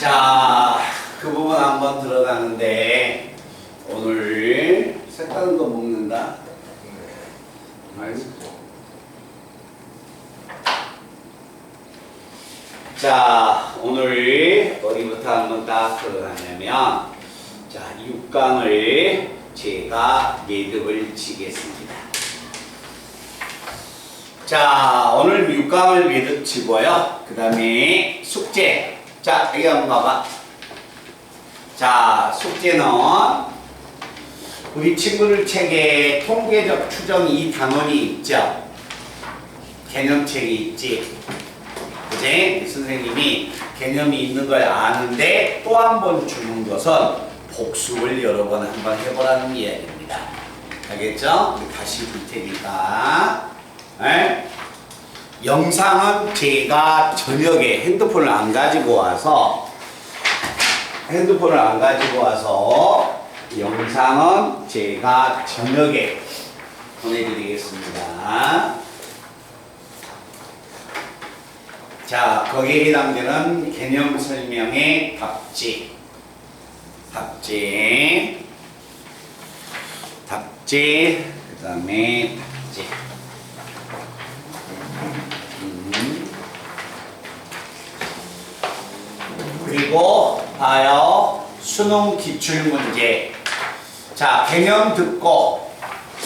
자, 그 부분 한번 들어가는데 오늘 색다른 거 먹는다. 자, 오늘 어디부터 한번 딱 들어가냐면, 자, 6강을 제가 매듭을 치겠습니다. 자, 오늘 6강을 매듭 치고요. 그 다음에 숙제. 자, 여기 한번 봐봐. 자, 숙제는 우리 친구들 책에 통계적 추정 이 단원이 있죠. 개념책이 있지. 그지? 선생님이 개념이 있는 걸 아는데 또 한 번 주는 것은 복습을 여러 번 한번 해보라는 이야기입니다. 알겠죠? 다시 볼 테니까. 에? 영상은 제가 저녁에 핸드폰을 안 가지고 와서 영상은 제가 저녁에 보내드리겠습니다. 자, 거기에 해당되는 개념 설명의 답지, 그 다음에 답지. 그리고 봐요. 수능 기출문제. 자, 개념 듣고,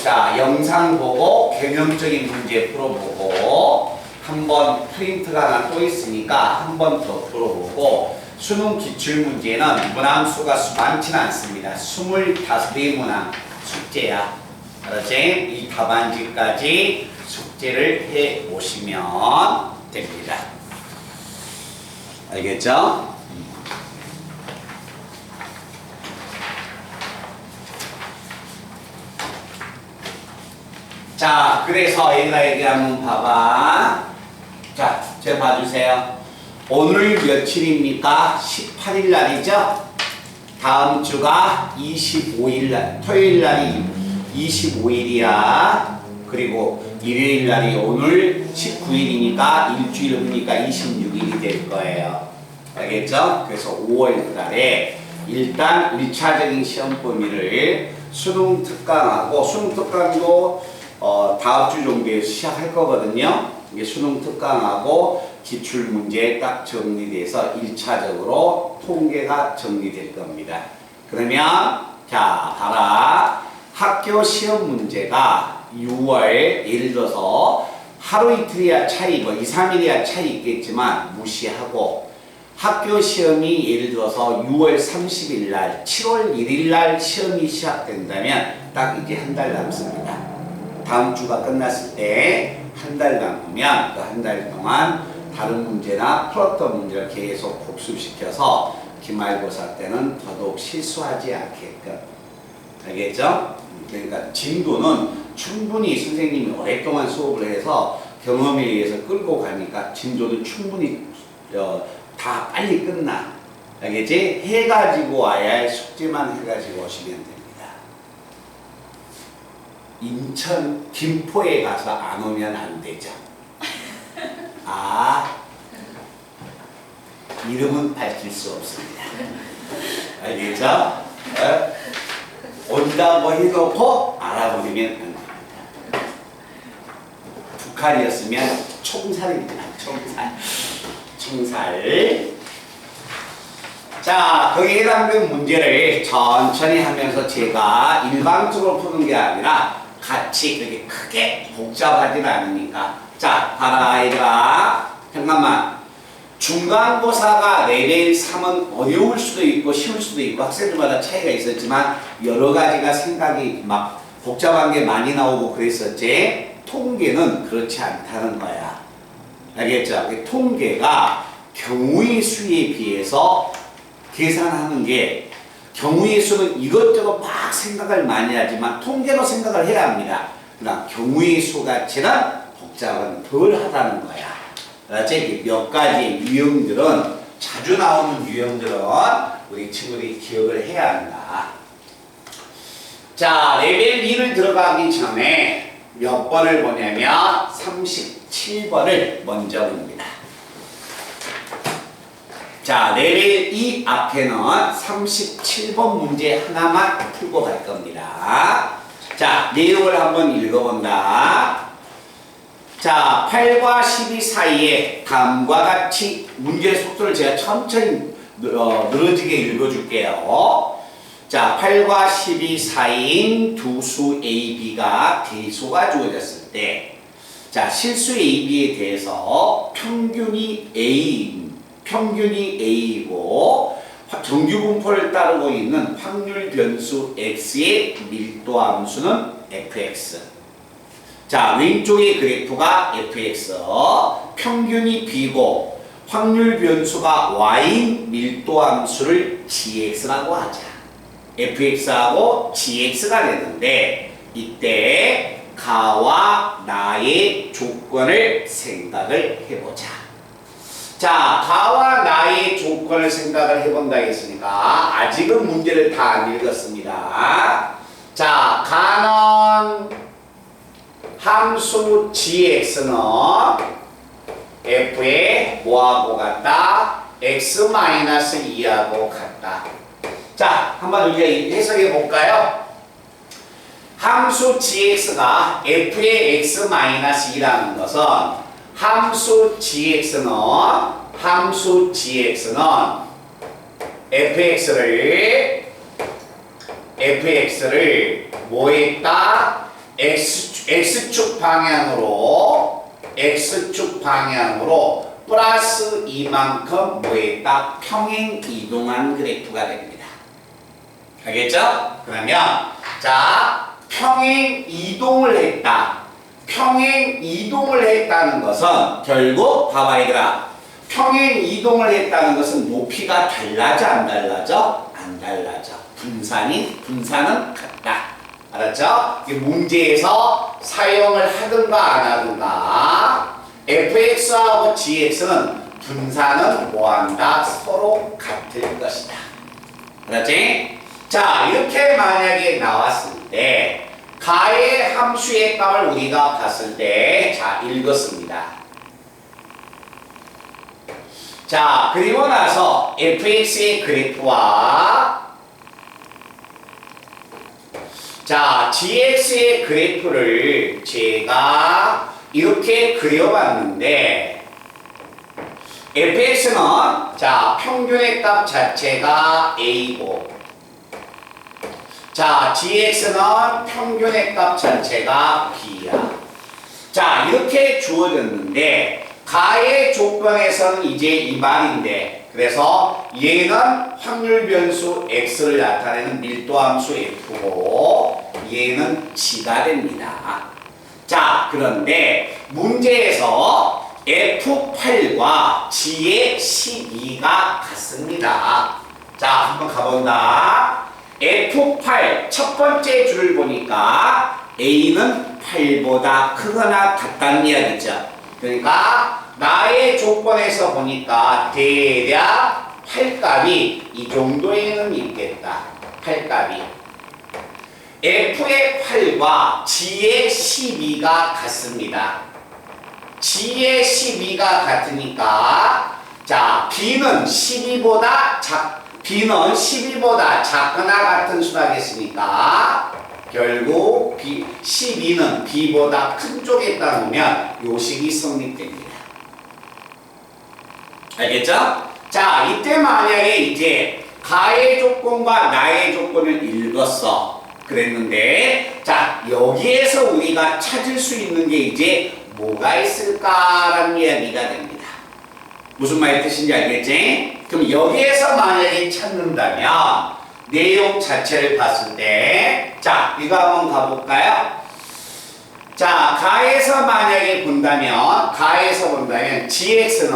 자, 영상 보고 개념적인 문제 풀어보고, 한번 프린트가 하나 또 있으니까 한 번 더 풀어보고, 수능 기출문제는 문항수가 많지는 않습니다. 25개의 문항 숙제야. 알았지? 이 답안지까지 숙제를 해 오시면 됩니다. 알겠죠? 자, 그래서 얘가 여기 한번 봐봐. 자, 제 봐주세요. 오늘 며칠입니까? 18일 날이죠? 다음 주가 25일 날, 토요일 날이 25일이야. 그리고 일요일 날이 오늘 19일이니까 일주일 후니까 26일이 될 거예요. 알겠죠? 그래서 5월 달에 일단 1차적인 시험 범위를 수능 특강하고, 수능 특강도 다음 주 정도에 시작할 거거든요. 이게 수능 특강하고 기출 문제 딱 정리돼서 1차적으로 통계가 정리될 겁니다. 그러면 자, 봐라. 학교 시험 문제가 6월, 예를 들어서 하루 이틀이야 차이, 뭐 2, 3일이야 차이 있겠지만 무시하고, 학교 시험이 예를 들어서 6월 30일 날, 7월 1일 날 시험이 시작된다면 딱 이제 한 달 남습니다. 다음 주가 끝났을 때 한 달 남으면 그 한 달 동안 다른 문제나 풀었던 문제를 계속 복습시켜서 기말고사 때는 더더욱 실수하지 않게끔. 알겠죠? 그러니까 진도는 충분히 선생님이 오랫동안 수업을 해서 경험에 의해서 끌고 가니까 진도는 충분히 다 빨리 끝나. 알겠지? 해가지고 와야 할 숙제만 해가지고 오시면 됩니다. 인천 김포에 가서 안 오면 안 되죠. 아, 이름은 밝힐 수 없습니다. 알겠죠? 온다고 해놓고 알아버리면 안 됩니다. 북한이었으면 총살입니다. 총살. 자, 거기에 해당된 문제를 천천히 하면서 제가 일방적으로 푸는 게 아니라 같이 그렇게 크게 복잡하진 않으니까. 자, 봐라 얘들아. 잠깐만. 중간고사가 레벨 3은 어려울 수도 있고 쉬울 수도 있고 학생들마다 차이가 있었지만 여러 가지가 생각이 막 복잡한 게 많이 나오고 그랬었지. 통계는 그렇지 않다는 거야. 알겠죠? 통계가 경우의 수에 비해서 계산하는 게, 경우의 수는 이것저것 막 생각을 많이 하지만 통계로 생각을 해야 합니다. 그러나 경우의 수 가치는 복잡은 덜 하다는 거야. 알았지? 몇 가지 유형들은, 자주 나오는 유형들은 우리 친구들이 기억을 해야 한다. 자, 레벨 2를 들어가기 전에 몇 번을 보냐면 37번을 먼저 봅니다. 자, 레벨 2 앞에는 37번 문제 하나만 풀고 갈 겁니다. 자, 내용을 한번 읽어본다. 자, 8과 12 사이에 다음과 같이 문제의 속도를 제가 천천히 늘어지게 읽어줄게요. 자, 8과 12 사이인 두 수 A, B가 대소가 주어졌을 때, 자, 실수 A, B에 대해서 평균이 A이고 정규분포를 따르고 있는 확률 변수 X의 밀도 함수는 fx. 자, 왼쪽의 그래프가 fx, 평균이 B고 확률 변수가 Y인 밀도 함수를 gx라고 하자. fx하고 gx가 되는데 이때 가와 나의 조건을 생각을 해보자. 자, 가와 나의 조건을 생각을 해본다 했으니까 아직은 문제를 다 안 읽었습니다. 자, 가는 함수 gx는 f의 뭐하고 같다? x-2하고 같다. 자, 한번 우리가 해석해 볼까요? 함수 gx가 f의 x-2라는 것은 함수 gx는 fx를 뭐 했다? x축 방향으로 플러스 이만큼 뭐 했다? 평행 이동한 그래프가 됩니다. 알겠죠? 그러면 자, 평행 이동을 했다는 것은 결국 봐봐 얘들아, 평행 이동을 했다는 것은 높이가 달라져 안 달라져? 안 달라져. 분산은 같다. 알았죠? 문제에서 사용을 하든가 안 하든가 fx하고 gx는 분산은 뭐한다? 서로 같을 것이다. 알았지? 자, 이렇게 만약에 나왔을 때 가의 함수의 값을 우리가 봤을 때, 자, 읽었습니다. 자, 그리고 나서 fx의 그래프와 자, gx의 그래프를 제가 이렇게 그려봤는데 fx는 자, 평균의 값 자체가 a고 자, gx는 평균의 값 자체가 b야. 자, 이렇게 주어졌는데 가의 조건에서는 이제 이 말인데, 그래서 얘는 확률 변수 x를 나타내는 밀도함수 f고 얘는 g가 됩니다. 자, 그런데 문제에서 f8과 g의 12가 같습니다. 자, 한번 가본다. F8 첫 번째 줄을 보니까 A는 8보다 크거나 같다는 이야기죠. 그러니까 나의 조건에서 보니까 대략 8값이 이 정도에는 있겠다. 8값이 F의 8과 G의 12가 같습니다. G의 12가 같으니까 자, B는 12보다 작거나 같은 수라겠으니까 결국 12는 B보다 큰 쪽에다 놓으면 요식이 성립됩니다. 알겠죠? 자, 이때 만약에 이제 가의 조건과 나의 조건을 읽었어. 그랬는데 자, 여기에서 우리가 찾을 수 있는 게 이제 뭐가 있을까라는 이야기가 됩니다. 무슨 말의 뜻인지 알겠지? 그럼 여기에서 만약에 찾는다면 내용 자체를 봤을 때 자, 이거 한번 가볼까요? 자, 가에서 만약에 본다면 gx는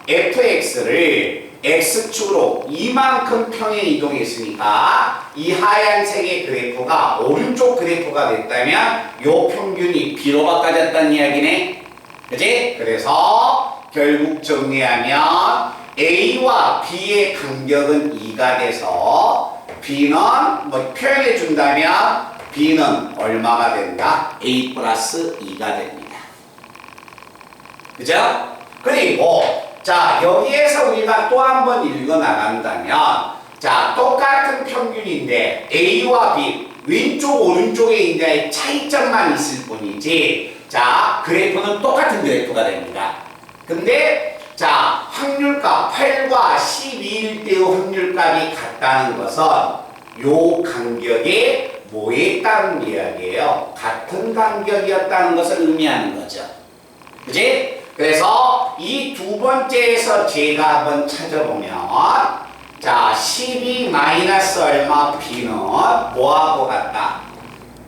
fx를 x축으로 이만큼 평행 이동했으니까 이 하얀색의 그래프가 오른쪽 그래프가 됐다면 요 평균이 b로 바꿔졌다는 이야기네. 그치? 그래서 결국 정리하면 A와 B의 간격은 2가 돼서 B는 뭐 표현해 준다면 B는 얼마가 된다? A 플러스 2가 됩니다. 그죠? 그리고 자, 여기에서 우리가 또 한 번 읽어 나간다면, 자, 똑같은 평균인데 A와 B 왼쪽 오른쪽에 있는 차이점만 있을 뿐이지, 자, 그래프는 똑같은 그래프가 됩니다. 근데 자, 확률값 8과 12일 때의 확률값이 같다는 것은 요 간격이 뭐에 있다는 이야기예요? 같은 간격이었다는 것을 의미하는 거죠. 그지? 그래서 이 두 번째에서 제가 한번 찾아보면, 자, 12 마이너스 얼마 B는 뭐하고 같다?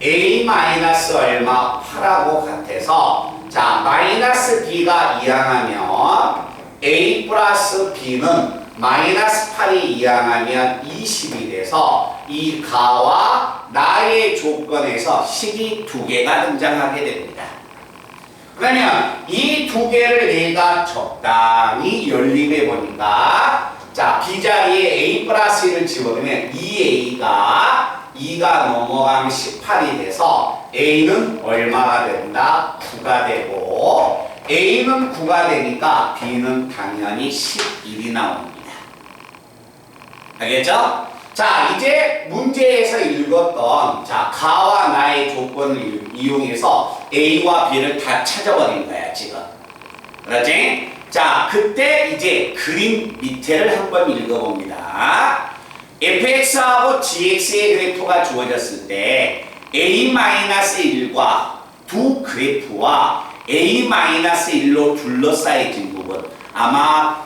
A 마이너스 얼마 8하고 같아서, 자, 마이너스 B가 이항하면 A 플러스 B는 마이너스 8이 이항하면 20이 돼서 이 가와 나의 조건에서 식이 두 개가 등장하게 됩니다. 그러면 이 두 개를 내가 적당히 연립해 보니까, 자, B자리에 A 플러스 1을 집어넣으면 2A가 2가 넘어가면 18이 돼서 A는 얼마가 된다? 9가 되고, A는 9가 되니까 B는 당연히 11이 나옵니다. 알겠죠? 자, 이제 문제에서 읽었던, 자, 가와 나의 조건을 이용해서 A와 B를 다 찾아버린 거야, 지금. 그렇지? 자, 그때 이제 그림 밑에를 한번 읽어봅니다. fx하고 gx의 그래프가 주어졌을 때 a-1과 두 그래프와 a-1로 둘러싸여진 부분, 아마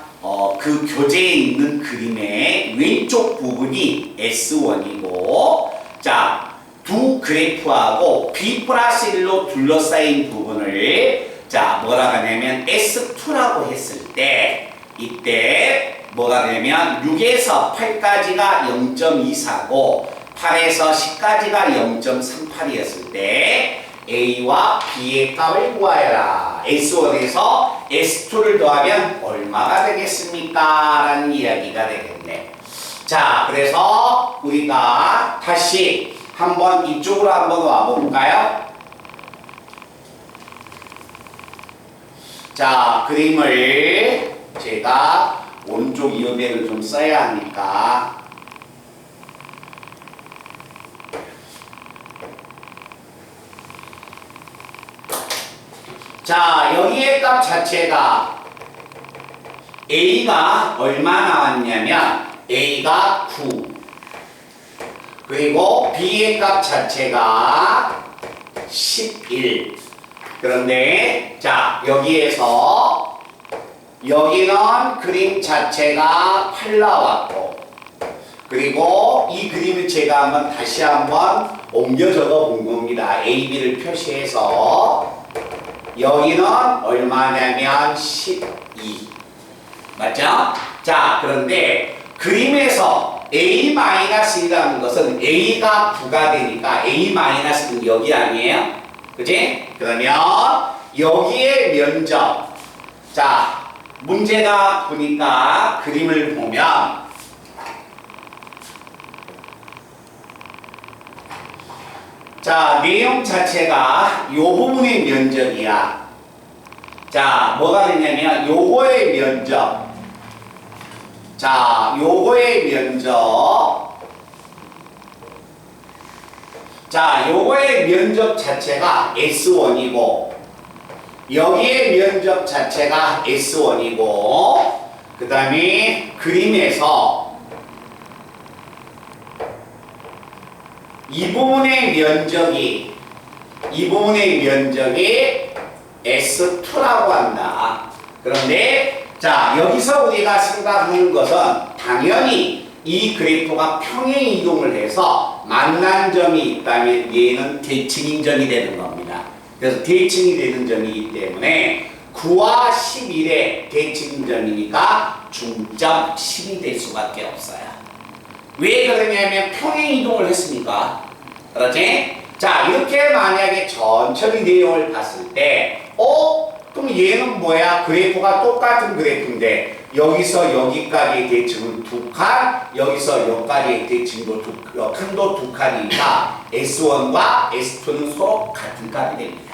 그 교재에 있는 그림의 왼쪽 부분이 S1이고, 자, 두 그래프하고 B 플러스 1로 둘러싸인 부분을, 자, 뭐라 하냐면 S2라고 했을 때, 이때 뭐가 되면 6에서 8까지가 0.24고 8에서 10까지가 0.38이었을 때 A와 B의 값을 구하여라. S1에서 S2를 더하면 얼마가 되겠습니까? 라는 이야기가 되겠네. 자, 그래서 우리가 다시 한번 이쪽으로 한번 와볼까요? 자, 그림을 제가 오른쪽 이어백을 좀 써야 하니까, 자, 여기의 값 자체가 A가 얼마 나왔냐면 A가 9, 그리고 B의 값 자체가 11. 그런데 자, 여기에서 여기는 그림 자체가 8 나왔고, 그리고 이 그림을 제가 다시 한번 옮겨 적어 본 겁니다. A, B를 표시해서 여기는 얼마냐면 12. 맞죠? 자, 그런데 그림에서 A-1이라는 것은 A가 9가 되니까 A-는 여기 아니에요? 그지? 그러면 여기에 면적, 자, 문제가 보니까 그림을 보면 자, 내용 자체가 요 부분의 면적이야. 자, 뭐가 되냐면 요거의 면적, 자, 요거의 면적, 자, 요거의 면적 자체가 S1이고 여기의 면적 자체가 S1이고, 그 다음에 그림에서 이 부분의 면적이 S2라고 한다. 그런데 자, 여기서 우리가 생각하는 것은 당연히 이 그래프가 평행 이동을 해서 만난 점이 있다면 얘는 대칭인 점이 되는 겁니다. 그래서 대칭이 되는 점이기 때문에 9와 11의 대칭인 점이니까 중점 10이 될 수밖에 없어요. 왜 그러냐면 평행 이동을 했으니까. 그렇지? 자, 이렇게 만약에 천천히 내용을 봤을 때 그럼 얘는 뭐야? 그래프가 똑같은 그래프인데 여기서 여기까지의 대칭은 2칸, 여기서 여기까지의 대칭도 칸도 2칸이니까 S1과 S2는 서로 같은 값이 됩니다.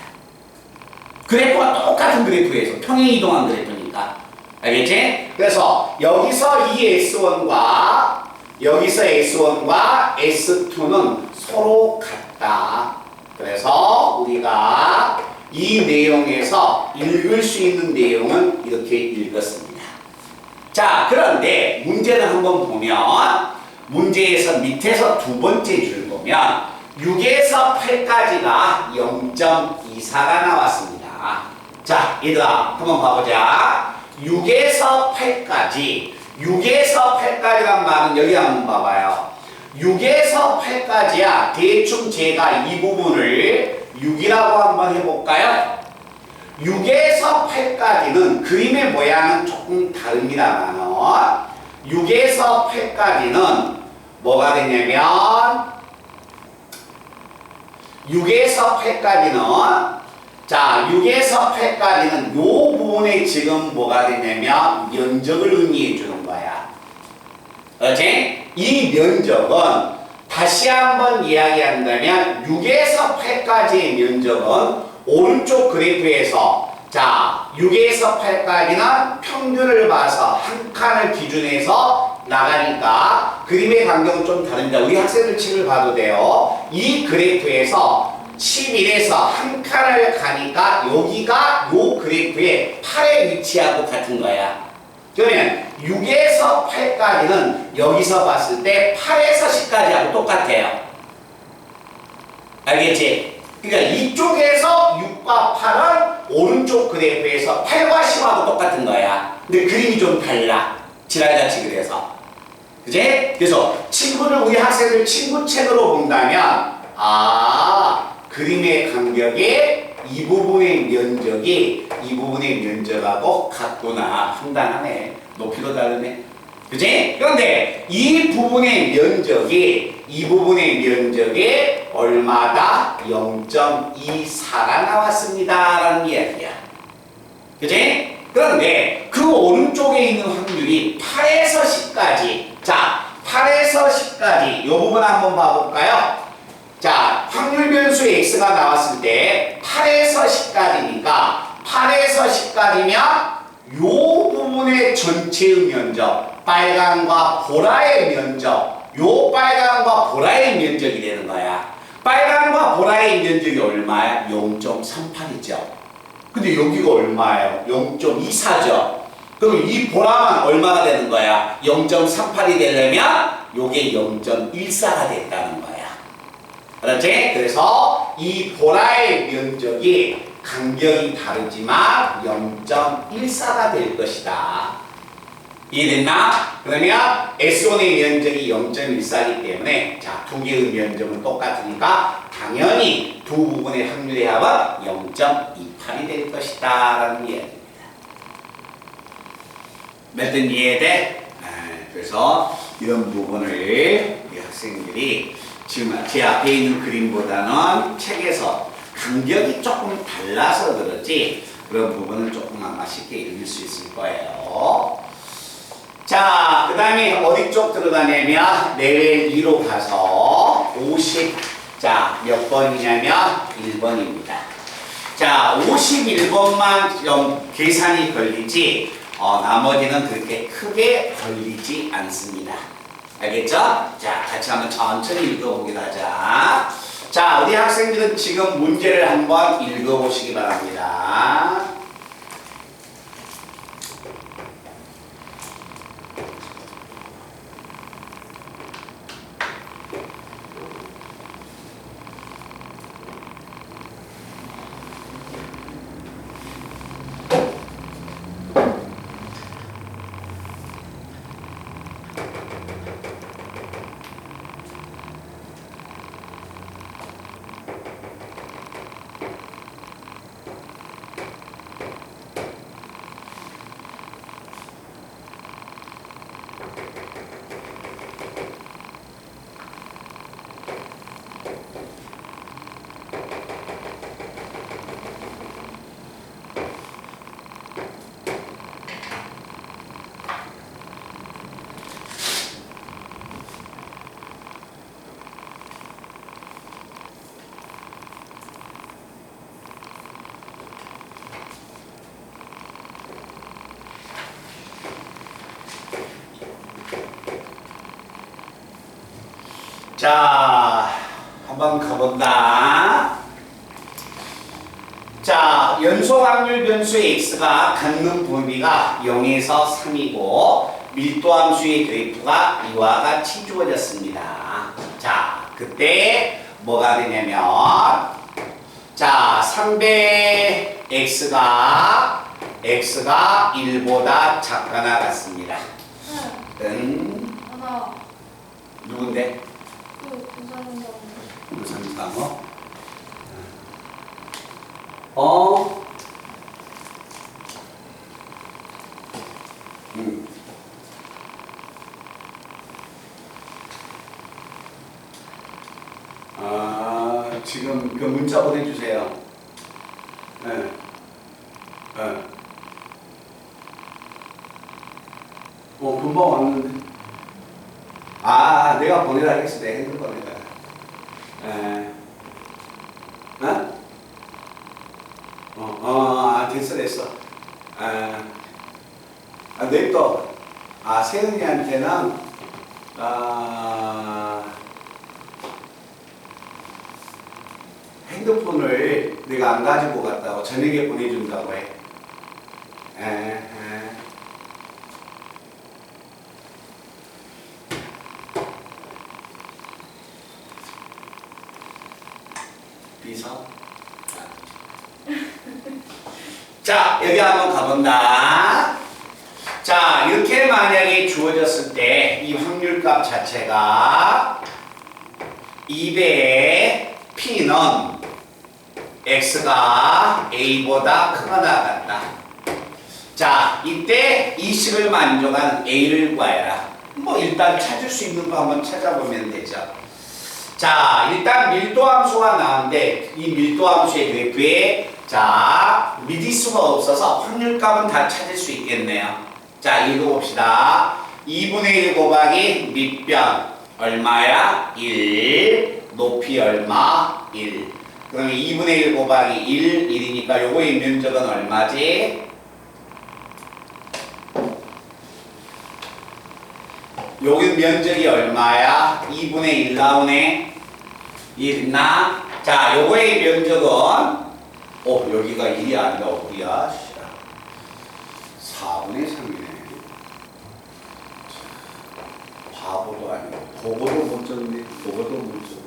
그래프가 똑같은 그래프에서 평행 이동한 그래프니까. 알겠지? 그래서 여기서 이 S1과 여기서 S1과 S2는 서로 같다. 그래서 우리가 이 내용에서 읽을 수 있는 내용은 이렇게 읽었습니다. 자, 그런데 문제를 한번 보면 문제에서 밑에서 두 번째 줄 보면 6에서 8까지가 0.24가 나왔습니다. 자, 얘들아 한번 봐보자. 6에서 8까지란 말은 여기 한번 봐봐요. 6에서 8까지야. 대충 제가 이 부분을 6이라고 한번 해볼까요? 6에서 8까지는 그림의 모양은 조금 다릅니다만 6에서 8까지는 뭐가 되냐면 6에서 8까지는 자, 6에서 8까지는 요 부분에 지금 뭐가 되냐면 면적을 의미해 주는 거야. 그렇지? 이 면적은 다시 한번 이야기한다면 6에서 8까지의 면적은 오른쪽 그래프에서 자, 6에서 8까지는 평균을 봐서 한 칸을 기준해서 나가니까 그림의 간격은 좀 다릅니다. 우리 학생들 책을 봐도 돼요. 이 그래프에서 11에서 한 칸을 가니까 여기가 요 그래프의 8의 위치하고 같은 거야. 그러면 6에서 8까지는 여기서 봤을 때 8에서 10까지하고 똑같아요. 알겠지? 그러니까 이쪽에서 6과 8은 오른쪽 그래프에서 8과 10하고 똑같은 거야. 근데 그림이 좀 달라. 지랄같이 그래서. 그지? 그래서 친구를 우리 학생들 친구 책으로 본다면 그림의 간격이 이 부분의 면적이 이 부분의 면적하고 같구나. 판단하네. 높이도 다르네. 그치? 그런데 이 부분의 면적이 이 부분의 면적이 얼마다? 0.24가 나왔습니다. 라는 이야기야. 그치? 그런데 그 오른쪽에 있는 확률이 8에서 10까지. 자, 8에서 10까지. 이 부분 한번 봐볼까요? 자, 확률 변수 x가 나왔을 때 8에서 10까지니까 8에서 10까지면 요 부분의 전체의 면적, 빨간과 보라의 면적, 요 빨간과 보라의 면적이 되는 거야. 빨간과 보라의 면적이 얼마야? 0.38이죠. 근데 여기가 얼마예요? 0.24죠. 그럼 이 보라만 얼마가 되는 거야? 0.38이 되려면 요게 0.14가 됐다는 거야. 그렇지? 그래서 이 보라의 면적이 간격이 다르지만 0.14가 될 것이다. 이해됐나? 그러면 S1의 면적이 0.14이기 때문에 자, 두 개의 면적은 똑같으니까 당연히 두 부분의 확률의 합은 0.28이 될 것이다 라는 이야기입니다. 몇 등 이해돼? 그래서 이런 부분을 우리 학생들이 지금 제 앞에 있는 그림보다는 책에서 간격이 조금 달라서 그렇지 그런 부분은 조금 아마 쉽게 읽을 수 있을 거예요. 자, 그 다음에 어디 쪽 들어가냐면 레벨 2로 가서 50, 자, 몇 번이냐면 1번입니다. 자, 51번만 좀 계산이 걸리지 나머지는 그렇게 크게 걸리지 않습니다. 알겠죠? 자, 같이 한번 천천히 읽어보기로 하자. 자, 우리 학생들은 지금 문제를 한번 읽어보시기 바랍니다. 자, 한번 가본다. 자, 연소 확률 변수의 x가 갖는 범위가 0에서 3이고 밀도함수의 그래프가 이와 같이 주어졌습니다. 자, 그때 뭐가 되냐면 자, 3배 x가 1보다 작거나 같습니다. 하나. 누군데? 부산상어. 부산상어? 지금 그 문자 보내주세요. 네. 네. 금방 왔는데. 내가 보내라 했어. 내 핸드폰에다가. 됐어. 냅둬. 세은이한테는, 핸드폰을 내가 안 가지고 갔다고 저녁에 보내준다고 해. 비서. 자, 여기 한번 가본다. 자, 이렇게 만약에 주어졌을 때 이 확률값 자체가 2배의 P는 X가 A보다 크거나 같다. 자, 이때 이 식을 만족한 A를 구하여라. 일단 찾을 수 있는 거 한번 찾아보면 되죠. 자, 일단 밀도함수가 나왔는데 이 밀도함수의 그래프에 자, 미지수가 없어서 확률값은 다 찾을 수 있겠네요. 자, 읽어봅시다. 2분의 1 곱하기 밑변 얼마야? 1. 높이 얼마? 1. 그러면 2분의 1 곱하기 1, 1이니까 요거의 면적은 얼마지? 여기 면적이 얼마야? 2분의 1 나오네. 1 나? 자, 요거의 면적은 여기가 1이 아니라 어디야? 4분의 3이네. 바보도 아니고 보고도 못 줬네. 보고도 못 줬네.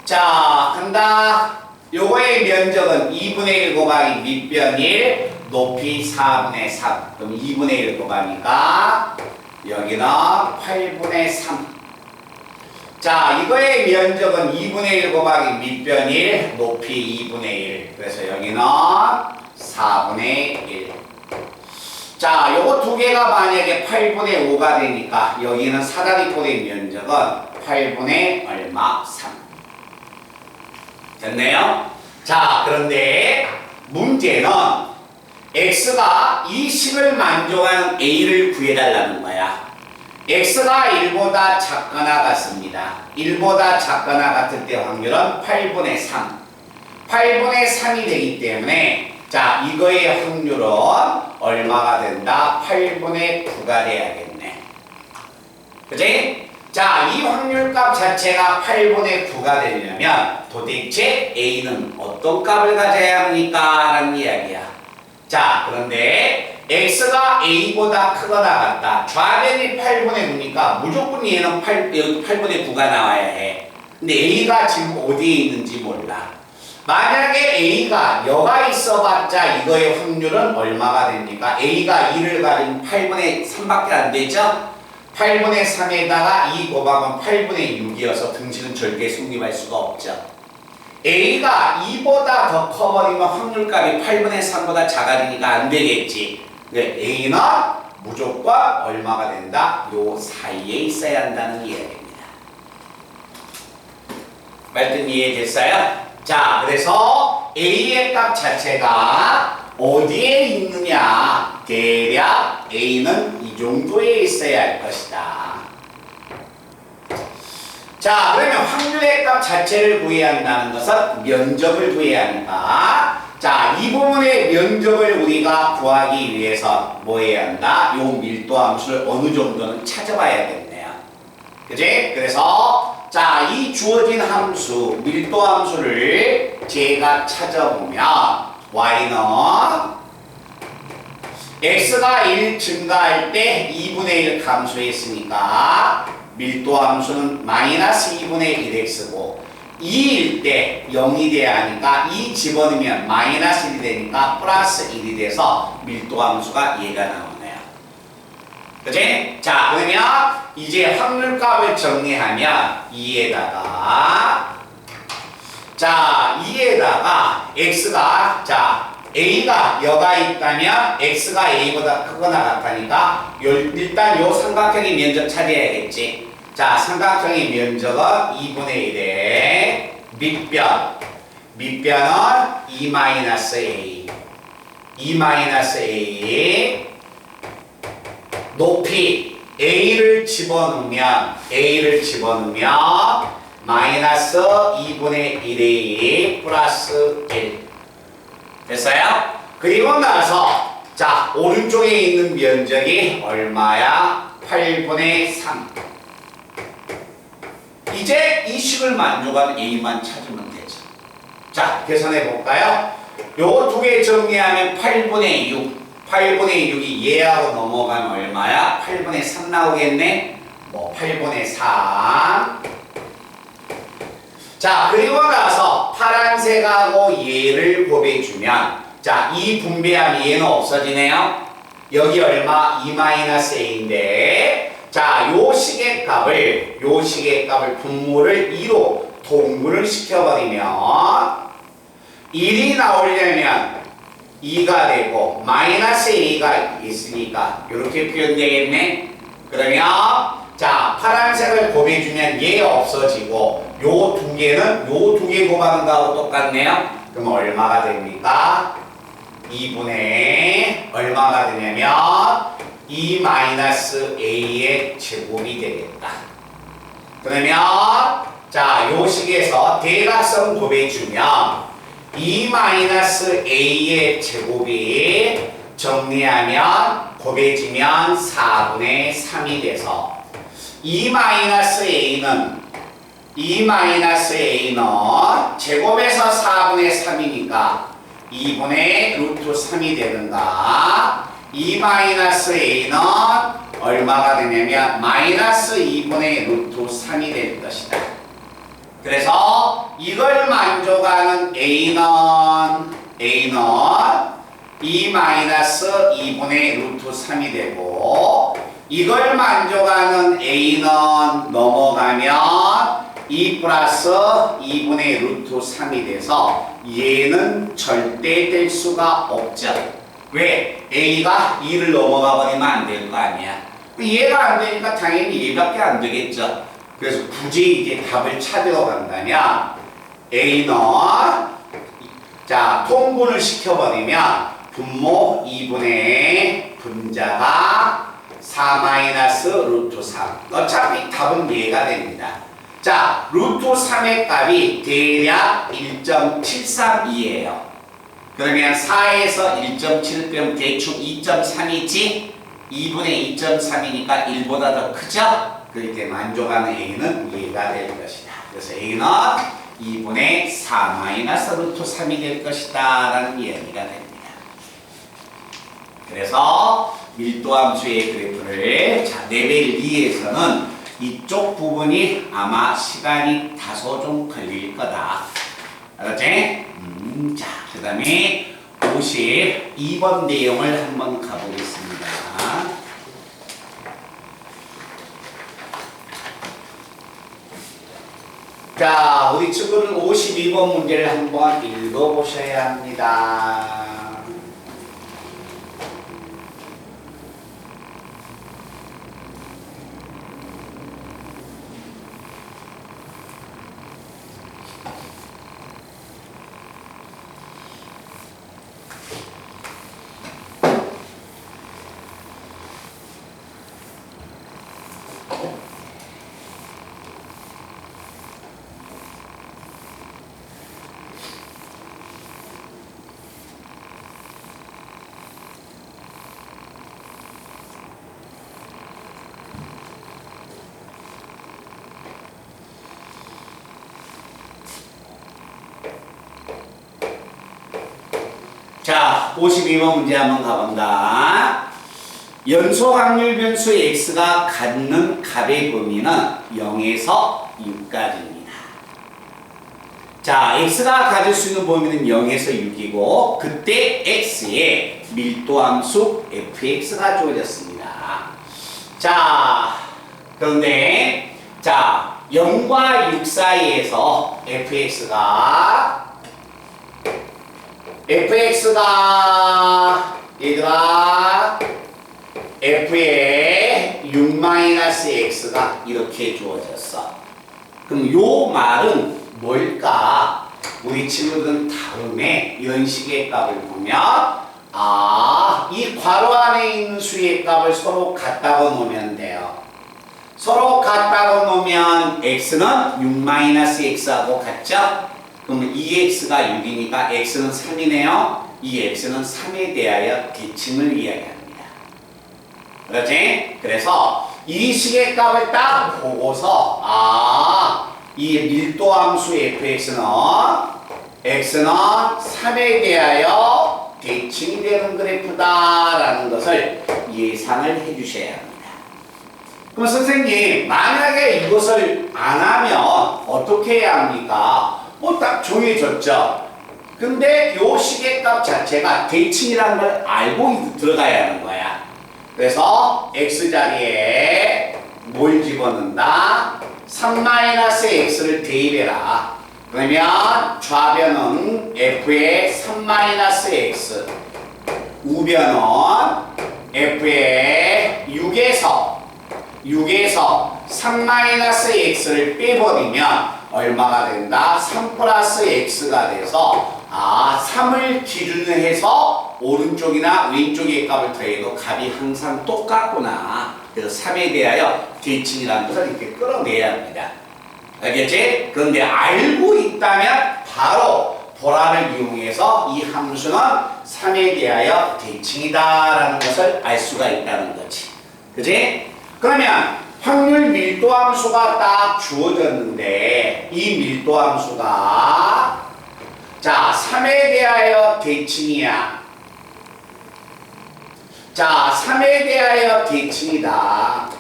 자, 간다. 요거의 면적은 2분의 1 곱하기 밑변 1, 높이 4분의 3. 그럼 2분의 1 곱하니까 여기는 8분의 3. 자, 이거의 면적은 2분의 1 곱하기 밑변 1, 높이 2분의 1. 그래서 여기는 4분의 1. 자, 요거 두 개가 만약에 8분의 5가 되니까 여기는 사다리꼴의 면적은 8분의 얼마? 3. 됐네요? 자, 그런데 문제는 X가 이 식을 만족하는 A를 구해달라는 거야. X가 1보다 작거나 같습니다. 1보다 작거나 같을 때 확률은 8분의 3. 8분의 3이 되기 때문에 자, 이거의 확률은 얼마가 된다? 8분의 9가 돼야겠네. 그치? 자, 이 확률값 자체가 8분의 9가 되려면 도대체 A는 어떤 값을 가져야 합니까? 라는 이야기야. 자, 그런데 X가 A보다 크거나 같다. 좌변이 8분의 9니까 무조건 얘는 8분의 9가 나와야 해. 근데 A가 지금 어디에 있는지 몰라. 만약에 A가 여가 있어봤자 이거의 확률은 얼마가 됩니까? A가 2를 가리면 8분의 3밖에 안 되죠? 8분의 3에다가 2 곱하면 8분의 6이어서 등식은 절대 성립할 수가 없죠. A가 2보다 더 커버리면 확률값이 8분의 3보다 작아지니까 안 되겠지. 근데 A는 무조건 얼마가 된다? 요 사이에 있어야 한다는 이야기입니다. 말씀 이해됐어요? 자, 그래서 A의 값 자체가 어디에 있느냐? 대략 A는 이 정도에 있어야 할 것이다. 자, 그러면 확률의 값 자체를 구해야 한다는 것은 면적을 구해야 하니까 자, 이 부분의 면적을 우리가 구하기 위해서 뭐 해야 한다? 요 밀도 함수를 어느 정도는 찾아봐야겠네요. 그지? 그래서 자, 이 주어진 함수, 밀도 함수를 제가 찾아보면 y는 x가 1 증가할 때 2분의 1 감소했으니까 밀도 함수는 마이너스 2분의 1x고 2일 때 0이 돼야 하니까 2 집어넣으면 마이너스 1이 되니까 플러스 1이 돼서 밀도 함수가 얘가 나오네요. 그치? 자, 그러면 이제 확률값을 정리하면 2에다가 자, 2에다가 x가 자 a가 여가 있다면 x가 a보다 크거나 같다니까 일단 요 삼각형의 면적 찾아야겠지. 자, 삼각형의 면적은 2분의 1의 밑변. 밑변은 2-a. 2-a. 높이. a를 집어넣으면 마이너스 2분의 1a 플러스 1. 됐어요? 그리고 나서 자, 오른쪽에 있는 면적이 얼마야? 8분의 3. 이제 이 식을 만족하는 a만 찾으면 되죠. 자, 계산해 볼까요? 요거 두 개 정리하면 8분의 6. 8분의 6이 얘하고 넘어가면 얼마야? 8분의 3 나오겠네? 뭐 8분의 3. 자, 그리고 나서 파란색하고 얘를 곱해주면 자, 이 분배하면 얘는 없어지네요. 여기 얼마? 2-a인데 자, 요 식의 값을 분모를 2로 동분을 시켜버리면 1이 나오려면 2가 되고 마이너스 a가 있으니까 이렇게 표현되겠네. 그러면 자, 파란색을 곱해주면 얘 없어지고 요 두 개는 요 두 개 곱하는 거하고 똑같네요. 그럼 얼마가 됩니까? 2분의 얼마가 되냐면 2-a의 제곱이 되겠다. 그러면 자, 요 식에서 대각선 곱해주면 2-a의 제곱이 정리하면 곱해지면 4분의 3이 돼서 2-a는 제곱에서 4분의 3이니까 2분의 루트 3이 되는가 2-a는 얼마가 되냐면 마이너스 2분의 루트 3이 될 것이다. 그래서 이걸 만족하는 a는 2-2분의 루트 3이 되고 이걸 만족하는 a는 넘어가면 2 플러스 2분의 루트 3이 돼서 얘는 절대 될 수가 없죠. 왜? a가 2를 넘어가 버리면 안 되는 거 아니야. 얘가 안 되니까 당연히 얘밖에 안 되겠죠. 그래서 굳이 이제 답을 찾으러 간다면 a는 자, 통분을 시켜버리면 분모 2분의 분자가 4-루트 3. 어차피 답은 얘가 됩니다. 자, 루트 3의 값이 대략 1.732예요. 그러면 4에서 1.7 빼면 대충 2.3이지 2분의 2.3이니까 1보다 더 크죠? 그렇게 만족하는 a는 얘가 될 것이다. 그래서 a는 2분의 4-루트 3이 될 것이다 라는 이야기가 됩니다. 그래서 밀도함수의 그래프를 자, 레벨 2에서는 이쪽 부분이 아마 시간이 다소 좀 걸릴 거다. 알았지? 자, 그 다음에 52번 내용을 한번 가보겠습니다. 자, 우리 친구는 52번 문제를 한번 읽어보셔야 합니다. 자, 52번 문제 한번 가본다. 연소 확률 변수 x가 갖는 값의 범위는 0에서 6까지입니다. 자, x가 가질 수 있는 범위는 0에서 6이고 그때 x의 밀도함수 fx가 주어졌습니다. 자, 그런데 자 0과 6 사이에서 fx가 얘들아 f의 6-x가 이렇게 주어졌어. 그럼 요 말은 뭘까? 우리 친구들은 다음에 이런 식의 값을 보면 이 괄호 안에 있는 수의 값을 서로 같다고 놓으면 돼요. 서로 같다고 놓으면 x는 6-x하고 같죠? 그러면 2x가 6이니까 x는 3이네요. 이 x는 3에 대하여 대칭을 이야기합니다. 그렇지? 그래서 이 식의 값을 딱 보고서 이 밀도함수 fx는 x는 3에 대하여 대칭이 되는 그래프다라는 것을 예상을 해주셔야 합니다. 그럼 선생님 만약에 이것을 안 하면 어떻게 해야 합니까? 딱 정해졌죠. 근데 요 식의 값 자체가 대칭이라는 걸 알고 들어가야 하는 거야. 그래서 x자리에 뭘 집어넣는다? 3-x를 대입해라. 그러면 좌변은 f의 3-x, 우변은 f의 6에서 3-x를 빼버리면 얼마가 된다? 3+x가 돼서 3을 기준으로 해서 오른쪽이나 왼쪽의 값을 더해도 값이 항상 똑같구나. 그래서 3에 대하여 대칭이라는 것을 이렇게 끌어내야 합니다. 알겠지? 그런데 알고 있다면 바로 보라를 이용해서 이 함수는 3에 대하여 대칭이다라는 것을 알 수가 있다는 거지. 그지? 그러면 확률 밀도 함수가 딱 주어졌는데 이 밀도 함수가 자 3에 대하여 대칭이야. 자 3에 대하여 대칭이다.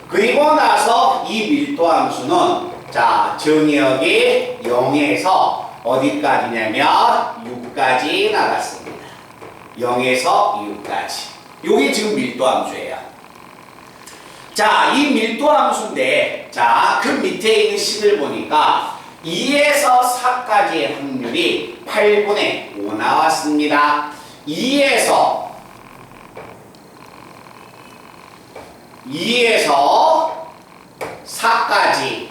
그리고 나서 이 밀도 함수는 자 정의역이 0에서 어디까지냐면 6까지 나갔습니다. 0에서 6까지. 요게 지금 밀도 함수예요. 자, 이 밀도 함수인데 자, 그 밑에 있는 식을 보니까 2에서 4까지의 확률이 8분의 5 나왔습니다. 2에서 4까지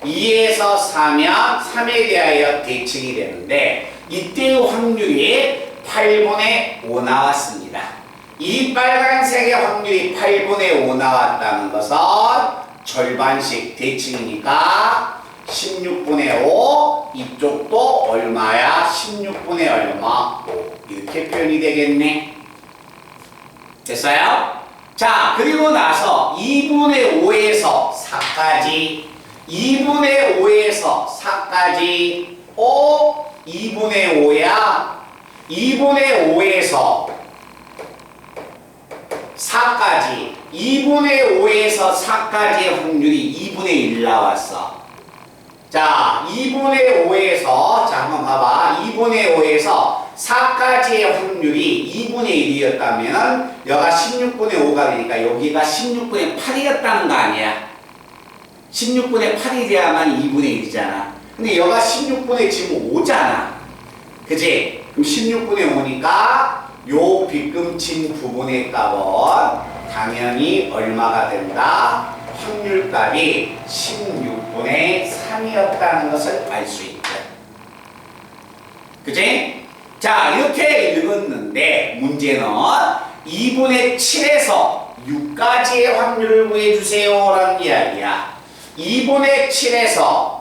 2에서 4면 3에 대하여 대칭이 되는데 이때의 확률이 8분의 5 나왔습니다. 이 빨간색의 확률이 8분의 5 나왔다는 것은 절반씩 대칭이니까 16분의 5 이쪽도 얼마야? 16분의 얼마? 5 이렇게 표현이 되겠네. 됐어요? 자 그리고 나서 2분의 5에서 4까지 2분의 5에서 4까지 2분의 5야 2분의 5에서 4까지 2분의 5에서 4까지의 확률이 2분의 1 나왔어. 자 2분의 5에서 자 한번 봐봐. 2분의 5에서 4까지의 확률이 2분의 1이었다면 여기가 16분의 5가 되니까 여기가 16분의 8이었다는 거 아니야. 16분의 8이 돼야만 2분의 1이잖아. 근데 여기가 16분의 지금 5잖아. 그치? 그럼 16분의 5니까 요 빗금친 부분의 값은 당연히 얼마가 된다? 확률값이 16분의 3이었다는 것을 알 수 있다. 그치? 자, 이렇게 읽었는데 문제는 2분의 7에서 6까지의 확률을 구해주세요 라는 이야기야. 2분의 7에서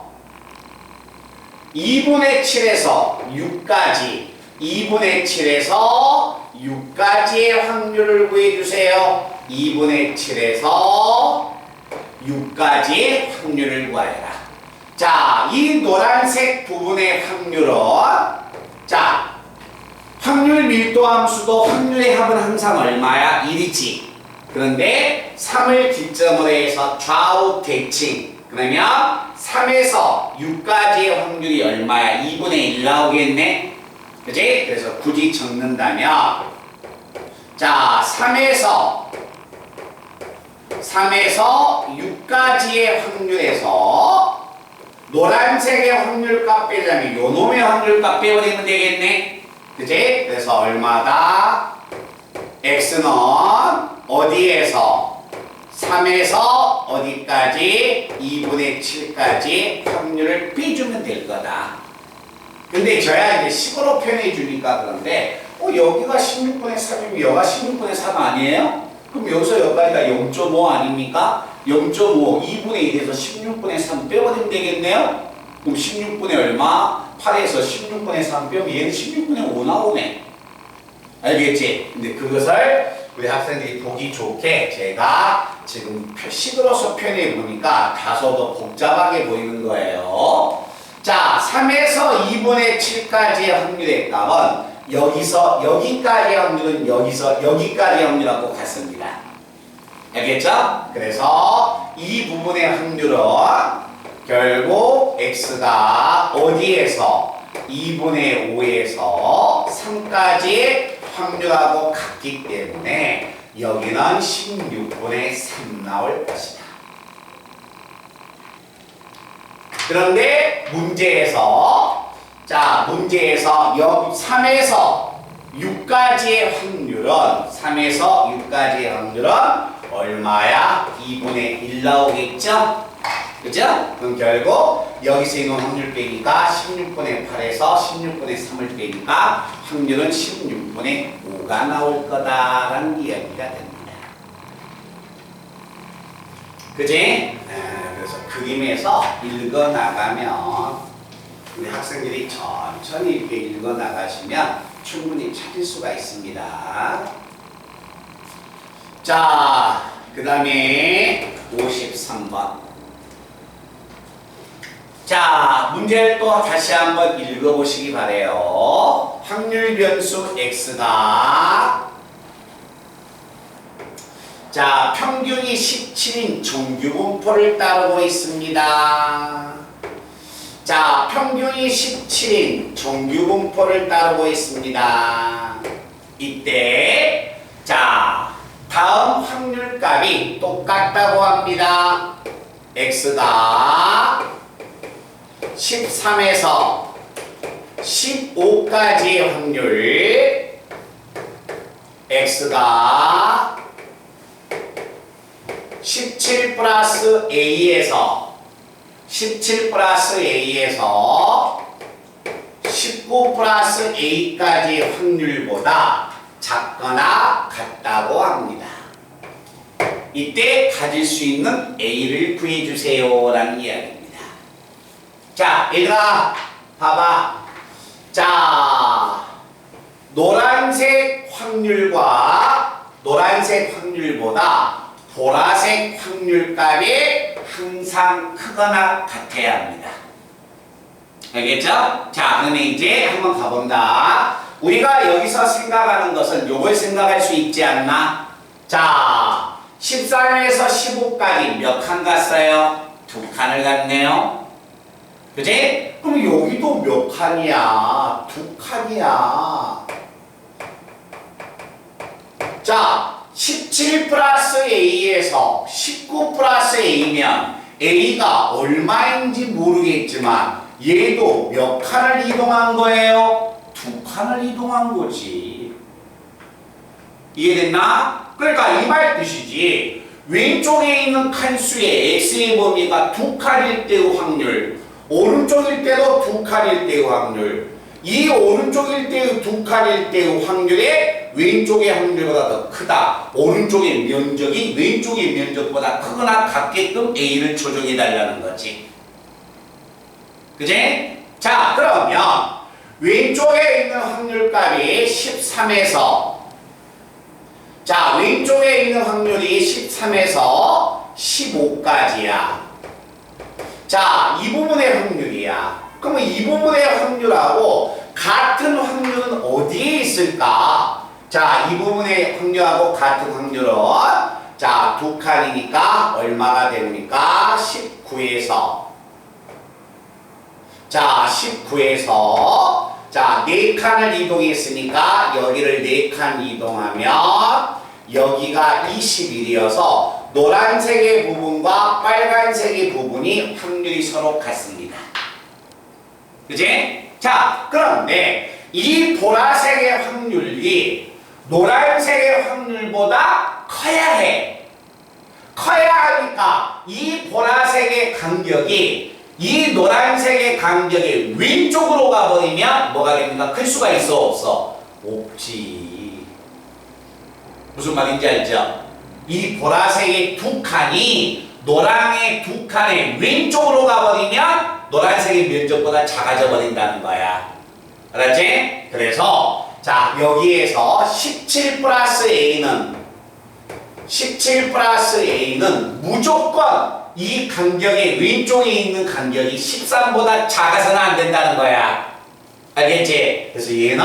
6까지 2분의 7에서 6까지의 확률을 구해주세요. 2분의 7에서 6까지의 확률을 구하여라. 자, 이 노란색 부분의 확률은 자, 확률 밀도함수도 확률의 합은 항상 얼마야? 1이지. 그런데 3을 기점으로 해서 좌우 대칭. 그러면 3에서 6까지의 확률이 얼마야? 2분의 1 나오겠네? 그치? 그래서 굳이 적는다면 자, 3에서 6까지의 확률에서 노란색의 확률값 빼려면 요 놈의 확률값 빼버리면 되겠네? 그치? 그래서 얼마다? x는 어디에서? 3에서 어디까지? 2분의 7까지 확률을 빼주면 될 거다. 근데 저야 이제 식으로 표현해 주니까 그런데 여기가 16분의 3이면 여기가 16분의 3 아니에요? 그럼 여기서 여기가 0.5 아닙니까? 0.5, 2분의 1에서 16분의 3 빼버리면 되겠네요? 그럼 16분의 얼마? 8에서 16분의 3 빼면 얘는 16분의 5 나오네. 알겠지? 근데 그것을 우리 학생들이 보기 좋게 제가 지금 식으로서 표현해 보니까 다소 더 복잡하게 보이는 거예요. 자, 3에서 2분의 7까지의 확률의 값은 여기서 여기까지의 확률은 여기서 여기까지의 확률하고 같습니다. 알겠죠? 그래서 이 부분의 확률은 결국 x가 어디에서 2분의 5에서 3까지의 확률하고 같기 때문에 여기는 16분의 3 나올 것이다. 그런데 문제에서 3에서 6까지의 확률은 얼마야? 2분의 1 나오겠죠? 그죠? 그럼 결국 여기서 있는 확률 빼기가 16분의 8에서 16분의 3을 빼기가 확률은 16분의 5가 나올 거다라는 이야기가 됩니다. 그지? 그래서 그림에서 읽어나가면 우리 학생들이 천천히 이렇게 읽어나가시면 충분히 찾을 수가 있습니다. 자, 그 다음에 53번. 자, 문제를 또 다시 한번 읽어보시기 바래요. 확률 변수 x가 자, 평균이 17인 정규분포를 따르고 있습니다. 자, 평균이 17인 정규분포를 따르고 있습니다. 이때 자, 다음 확률값이 똑같다고 합니다. x가 13에서 15까지의 확률, x가 17 플러스 a에서 19 플러스 a까지의 확률보다 작거나 같다고 합니다. 이때 가질 수 있는 a를 구해주세요 라는 이야기입니다. 자, 얘들아 봐봐. 자, 노란색 확률보다 보라색 확률값이 항상 크거나 같아야 합니다. 알겠죠? 자, 그러면 이제 한번 가본다. 우리가 여기서 생각하는 것은 요걸 생각할 수 있지 않나? 자, 13에서 15까지 몇 칸 갔어요? 2칸을 갔네요. 그치? 그럼 여기도 몇 칸이야? 2칸이야. 자, 17 플러스 A에서 19 플러스 A면 A가 얼마인지 모르겠지만 얘도 몇 칸을 이동한 거예요? 2칸을 이동한 거지. 이해됐나? 그러니까 이 말 뜻이지. 왼쪽에 있는 칸수의 x의 범위가 2칸일 때의 확률, 오른쪽일 때도 2칸일 때의 확률, 이 오른쪽일 때의 2칸일 때의 확률이 왼쪽의 확률보다 더 크다. 오른쪽의 면적이 왼쪽의 면적보다 크거나 같게끔 A를 조정해 달라는 거지. 그지? 자, 그러면 왼쪽에 있는 확률값이 13에서 자, 왼쪽에 있는 확률이 13에서 15까지야. 자, 이 부분의 확률이야. 그러면 이 부분의 확률하고 같은 확률은 어디에 있을까? 자, 이 부분의 확률하고 같은 확률은 자, 두 칸이니까 얼마가 됩니까? 19에서 자, 19에서 자, 4칸을 이동했으니까 여기를 4칸 이동하면 여기가 21이어서 노란색의 부분과 빨간색의 부분이 확률이 서로 같습니다. 그치? 자, 그런데 이 보라색의 확률이 노란색의 확률보다 커야 해. 커야 하니까 이 보라색의 간격이 이 노란색의 간격이 왼쪽으로 가버리면 뭐가 됩니까? 클 수가 있어 없어? 없지. 무슨 말인지 알죠? 이 보라색의 두 칸이 노랑의 두 칸의 왼쪽으로 가버리면 노란색의 면적보다 작아져 버린다는 거야. 알았지? 그래서 자, 여기에서 17 플러스 A는 무조건 이 간격의 왼쪽에 있는 간격이 13보다 작아서는 안 된다는 거야. 알겠지? 그래서 얘는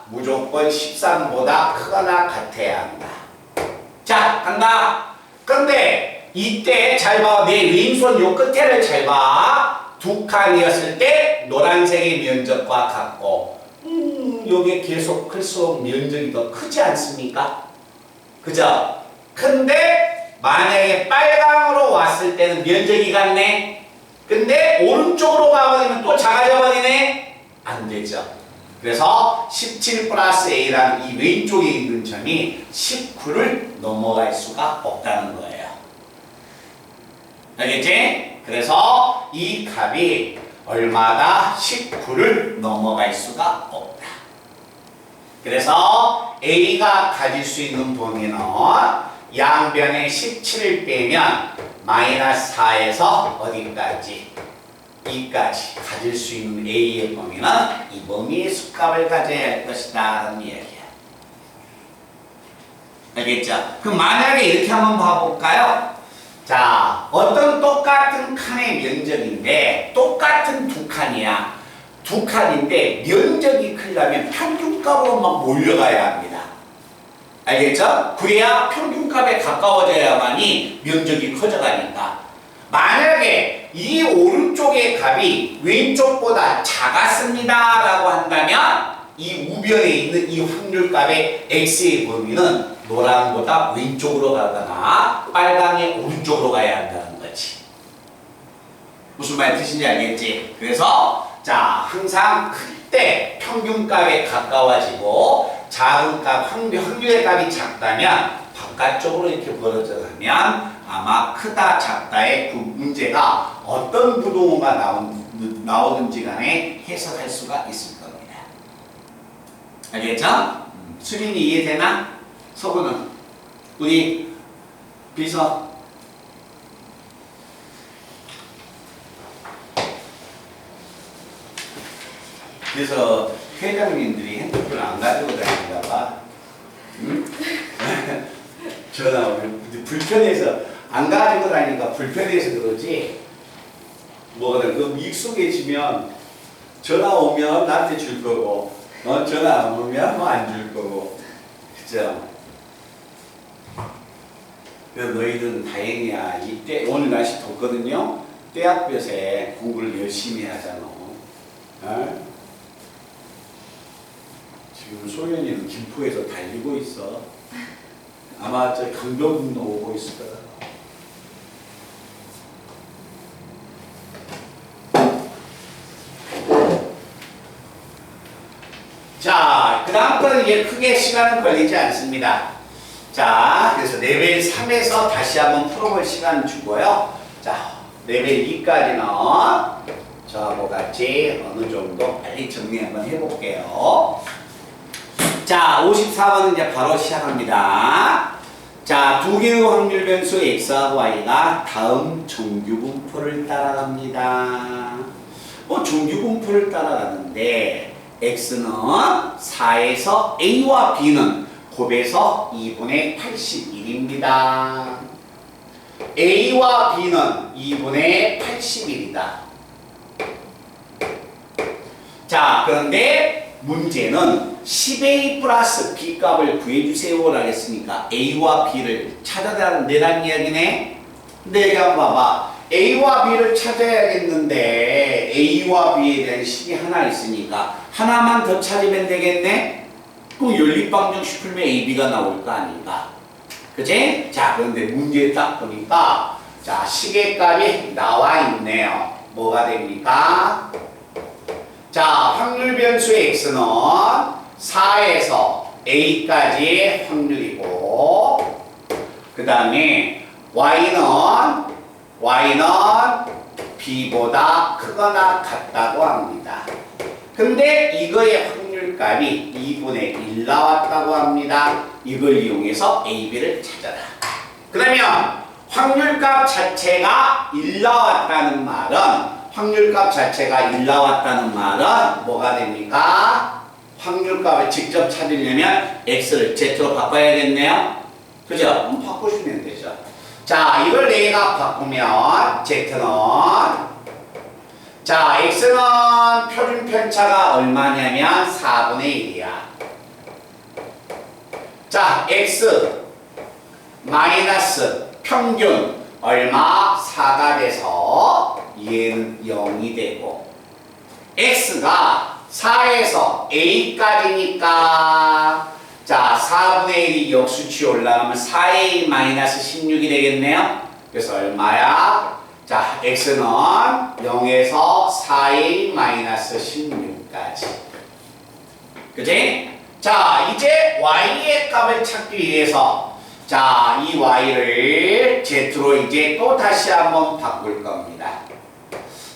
무조건 13보다 크거나 같아야 한다. 자, 간다. 근데 이때 잘 봐. 내 왼손 요 끝에를 잘 봐. 두 칸이었을 때 노란색의 면적과 같고 요게 계속 클수록 면적이 더 크지 않습니까? 그죠? 근데 만약에 빨강으로 왔을 때는 면적이 같네? 근데 오른쪽으로 가버리면 또 작아져 버리네? 안 되죠. 그래서 17 플러스 A라는 이 왼쪽에 있는 점이 19를 넘어갈 수가 없다는 거예요. 알겠지? 그래서 이 값이 얼마다 19를 넘어갈 수가 없다. 그래서 A가 가질 수 있는 범위는 양변에 17을 빼면 마이너스 4에서 어디까지? 2까지 가질 수 있는 A의 범위는 이 범위의 수값을 가져야 할 것이다 라는 이야기야. 알겠죠? 그럼 만약에 이렇게 한번 봐볼까요? 자, 어떤 똑같은 칸의 면적인데 똑같은 두 칸이야. 두 칸인데 면적이 크려면 평균값으로 막 몰려가야 합니다. 알겠죠? 그래야 평균값에 가까워져야만이 면적이 커져가니까. 만약에 이 오른쪽의 값이 왼쪽보다 작았습니다 라고 한다면 이 우변에 있는 이 확률값의 x의 범위는 노랑보다 왼쪽으로 가거나 빨강의 오른쪽으로 가야 한다는 거지. 무슨 말 뜻인지 알겠지? 그래서 자, 항상 클 때 평균값에 가까워지고 작은 값, 확률의 값이 작다면 바깥쪽으로 이렇게 벌어져 가면 아마 크다, 작다의 그 문제가 어떤 부동호가 나오든지 간에 해석할 수가 있을 겁니다. 알겠죠? 수린이 이해되나? 서구는? 우리 비서 그래서 회장님들이 핸드폰을 안 가지고 다니는가 봐. 응? 전화 오면 불편해서 안 가지고 다니니까 불편해서 그러지. 뭐거든 그 익숙해지면 전화 오면 나한테 줄 거고 전화 안 오면 뭐 안 줄 거고. 그죠? 그래서 너희들은 다행이야. 이때 오늘 날씨 덥거든요. 떼약볕에 공부를 열심히 하잖아. 어? 지금 소연이는 김포에서 달리고 있어. 아마 저 강변도 오고 있을 거다. 자, 그 다음부터는 이제 크게 시간은 걸리지 않습니다. 자, 그래서 레벨 3에서 다시 한번 풀어볼 시간 주고요. 자, 레벨 2까지는 저하고 같이 어느 정도 빨리 정리 한번 해볼게요. 자, 54번은 이제 바로 시작합니다. 자, 두 개의 확률 변수 x하고 y가 다음 정규분포를 따라갑니다. 뭐 정규분포를 따라가는데 x는 4에서 a와 b는 곱해서 2분의 81입니다. A와 B는 2분의 81이다. 자, 그런데 문제는 10A 플러스 B 값을 구해주세요라고 했으니까 A와 B를 찾아내라는 이야기네. 근데 여기 한번 봐봐. A와 B를 찾아야겠는데 A와 B에 대한 식이 하나 있으니까 하나만 더 찾으면 되겠네? 그럼 연립방정식 풀면 A, B가 나올 거 아닌가? 그치? 자, 그런데 문제에 딱 보니까 자, 식의 값이 나와 있네요. 뭐가 됩니까? 자, 확률 변수 x는 4에서 a까지의 확률이고, 그 다음에 y는 b보다 크거나 같다고 합니다. 근데 이거의 확률값이 2분의 1 나왔다고 합니다. 이걸 이용해서 a, b를 찾아라. 그러면 확률값 자체가 1 나왔다는 말은 확률값 자체가 1 나왔다는 말은 뭐가 됩니까? 확률값을 직접 찾으려면 x를 z로 바꿔야겠네요. 그죠? 그럼 바꾸시면 되죠. 자, 이걸 내가 바꾸면 z는 자, x는 표준 편차가 얼마냐면 4분의 1이야. 자, x 마이너스 평균 얼마? 4가 돼서 얘는 0이 되고, x가 4에서 a까지니까 자, 4분의 1이 역수치 올라가면 4a 마이너스 16이 되겠네요. 그래서 얼마야? 자, x는 0에서 4a 마이너스 16까지. 그치? 자, 이제 y의 값을 찾기 위해서 자, 이 y를 z로 이제 또 다시 한번 바꿀 겁니다.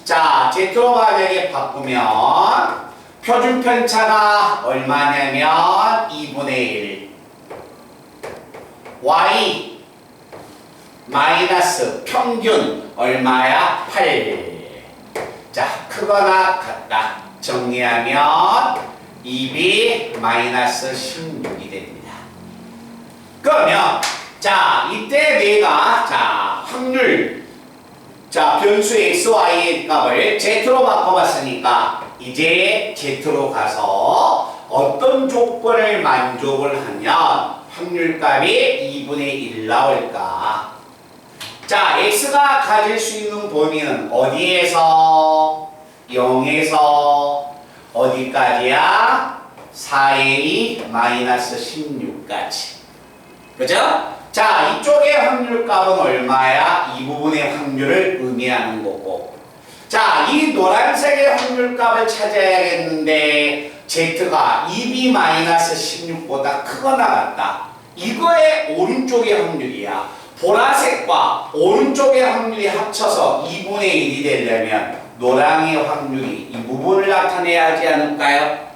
자, z로 만약에 바꾸면 표준 편차가 얼마냐면 2분의 1 y 마이너스 평균 얼마야? 8. 자, 크거나 같다. 정리하면 2b 마이너스 16이 됩니다. 그러면 자, 이때 내가 자, 확률 자, 변수 xy의 값을 z로 바꿔봤으니까 이제 z로 가서 어떤 조건을 만족을 하면 확률값이 2분의 1 나올까? 자, x가 가질 수 있는 범위는 어디에서? 0에서 어디까지야? 4a 마이너스 16까지. 그죠? 자, 이쪽의 확률값은 얼마야? 이 부분의 확률을 의미하는 거고. 자, 이 노란색의 확률값을 찾아야겠는데 z가 2b-16보다 크거나 같다. 이거의 오른쪽의 확률이야. 보라색과 오른쪽의 확률이 합쳐서 2분의 1이 되려면 노랑의 확률이 이 부분을 나타내야 하지 않을까요?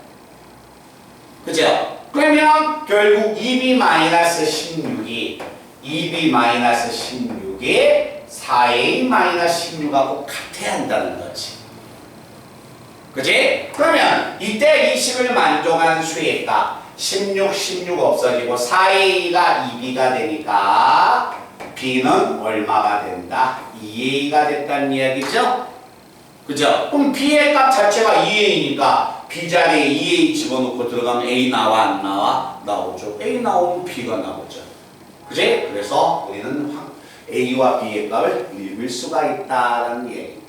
그죠? 그러면 결국 2b-16이 2b-16이 4a-16하고 같아야 한다는 거지. 그치? 그러면 이때 이 식을 만족한 수의 값 16, 16 없어지고 4a가 2b가 되니까 b는 얼마가 된다? 2a가 됐다는 이야기죠? 그죠? 그럼 b의 값 자체가 2a니까 b 자리에 2a 집어넣고 들어가면 a 나와 안 나와? 나오죠. a 나오면 b가 나오죠. 그지? 그래서 우리는 a와 b의 값을 읽을 수가 있다는 얘기입니다.